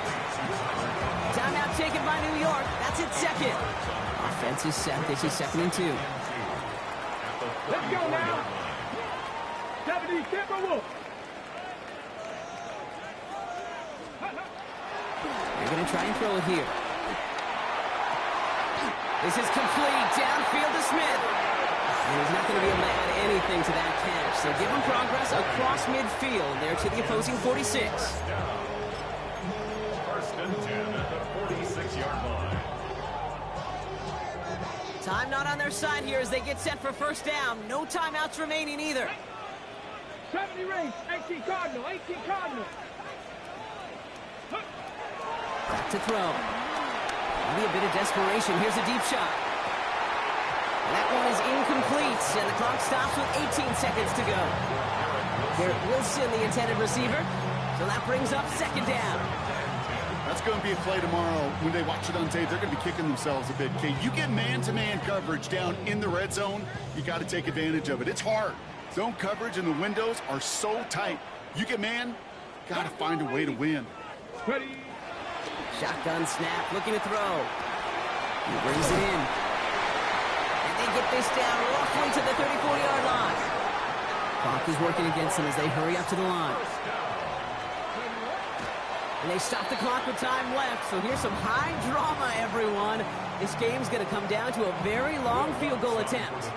Timeout taken by New York. That's its second. Offense is set. This is 2nd and 2. Let's go now. 70, Timberwolves. They're going to try and throw it here. This is complete. Downfield to Smith. And he's not going to be able to add anything to that catch. So give him progress across midfield there to the opposing 46. First and 10 at the 46-yard line. Time not on their side here as they get set for first down. No timeouts remaining either. 70 rings. 18 Cardinal. 18 Cardinal. Back to throw. Maybe a bit of desperation. Here's a deep shot. That one is incomplete, and the clock stops with 18 seconds to go. Garrett Wilson, the intended receiver. So that brings up second down. That's going to be a play tomorrow. When they watch it on tape, they're going to be kicking themselves a bit. Okay, you get man-to-man coverage down in the red zone, you got to take advantage of it. It's hard. Zone coverage and the windows are so tight. You get man, got to find a way to win. Ready. Shotgun snap, looking to throw. He brings it in. And they get this down roughly to the 34-yard line. Clock is working against them as they hurry up to the line. And they stop the clock with time left, so here's some high drama, everyone. This game's going to come down to a very long field goal attempt.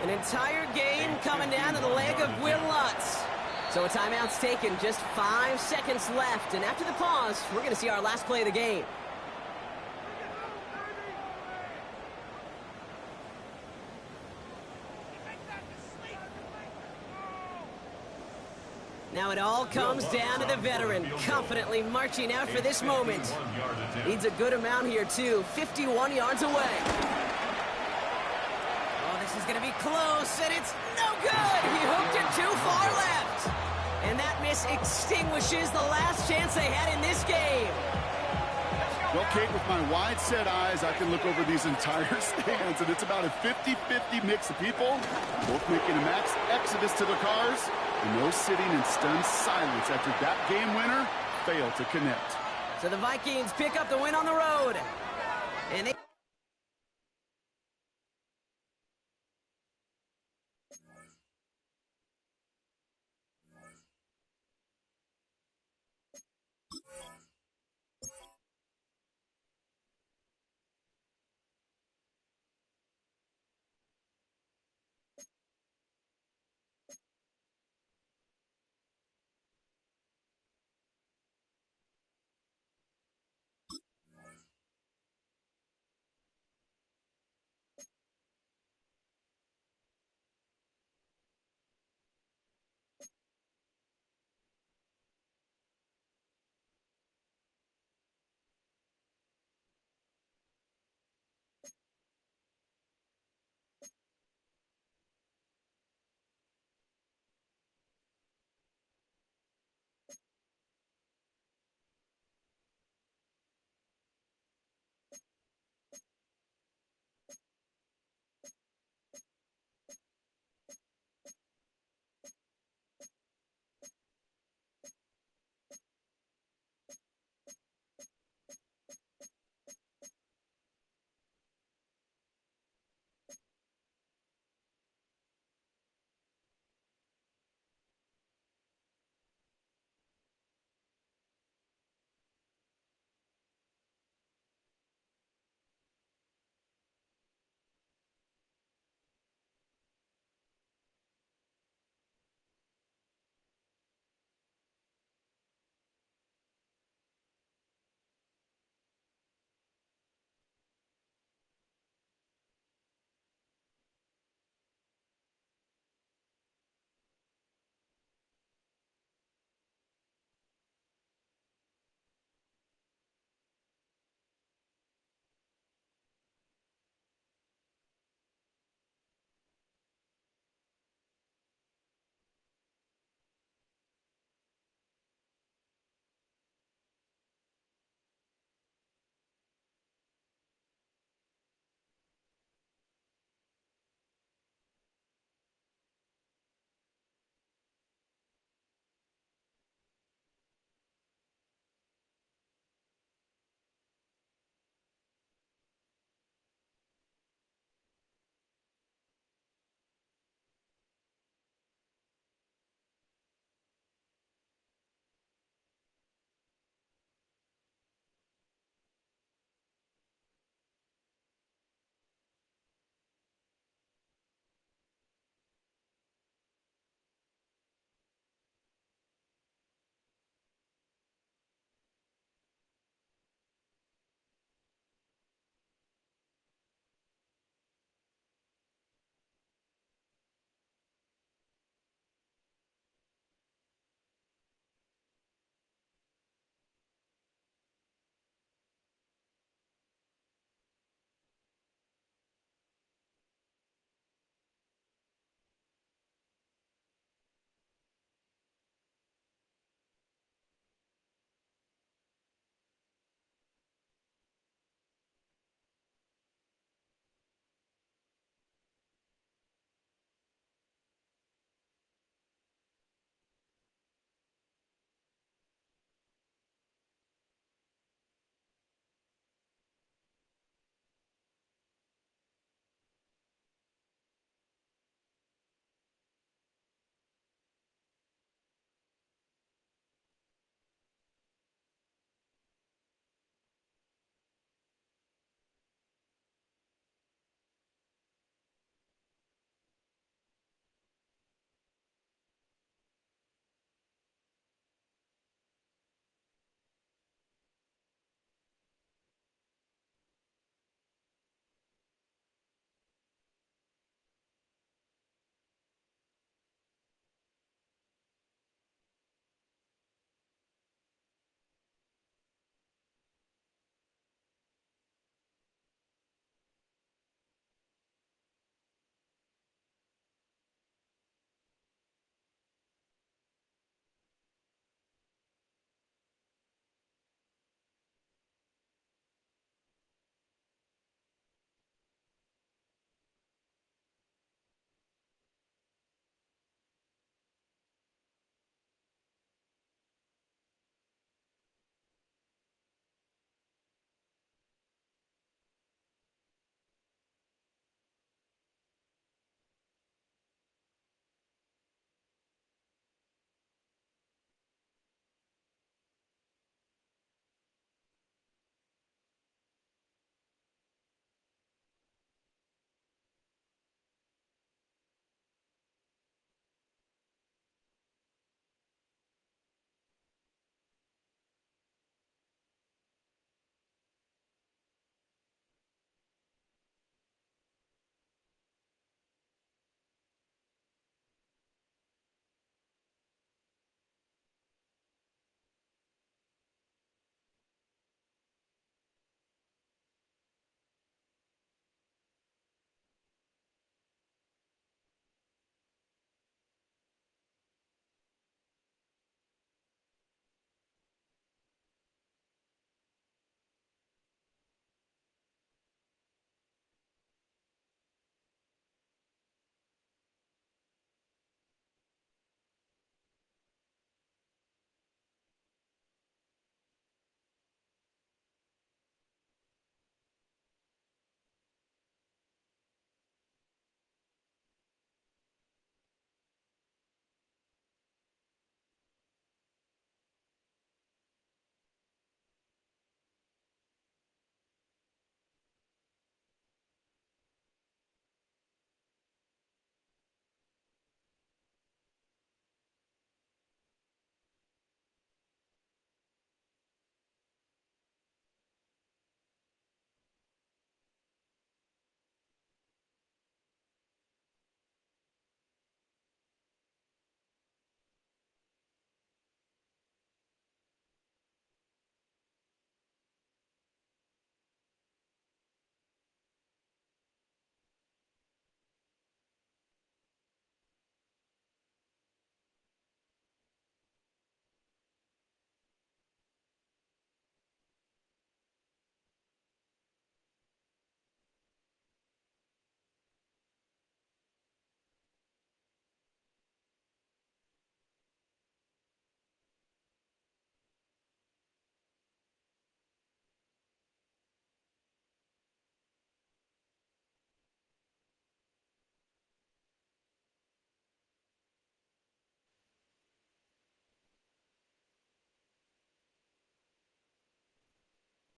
An entire game coming down to the leg of Will Lutz. So a timeout's taken, just 5 seconds left, and after the pause, we're going to see our last play of the game. Now it all comes down to the veteran, confidently marching out for this moment. Needs a good amount here, too. 51 yards away. Oh, this is going to be close, and it's no good. He hooked it too far left. And that miss extinguishes the last chance they had in this game. Well, Kate, with my wide-set eyes, I can look over these entire stands, and it's about a 50-50 mix of people, both making a max exodus to their cars, and those sitting in stunned silence after that game winner failed to connect. So the Vikings pick up the win on the road. And they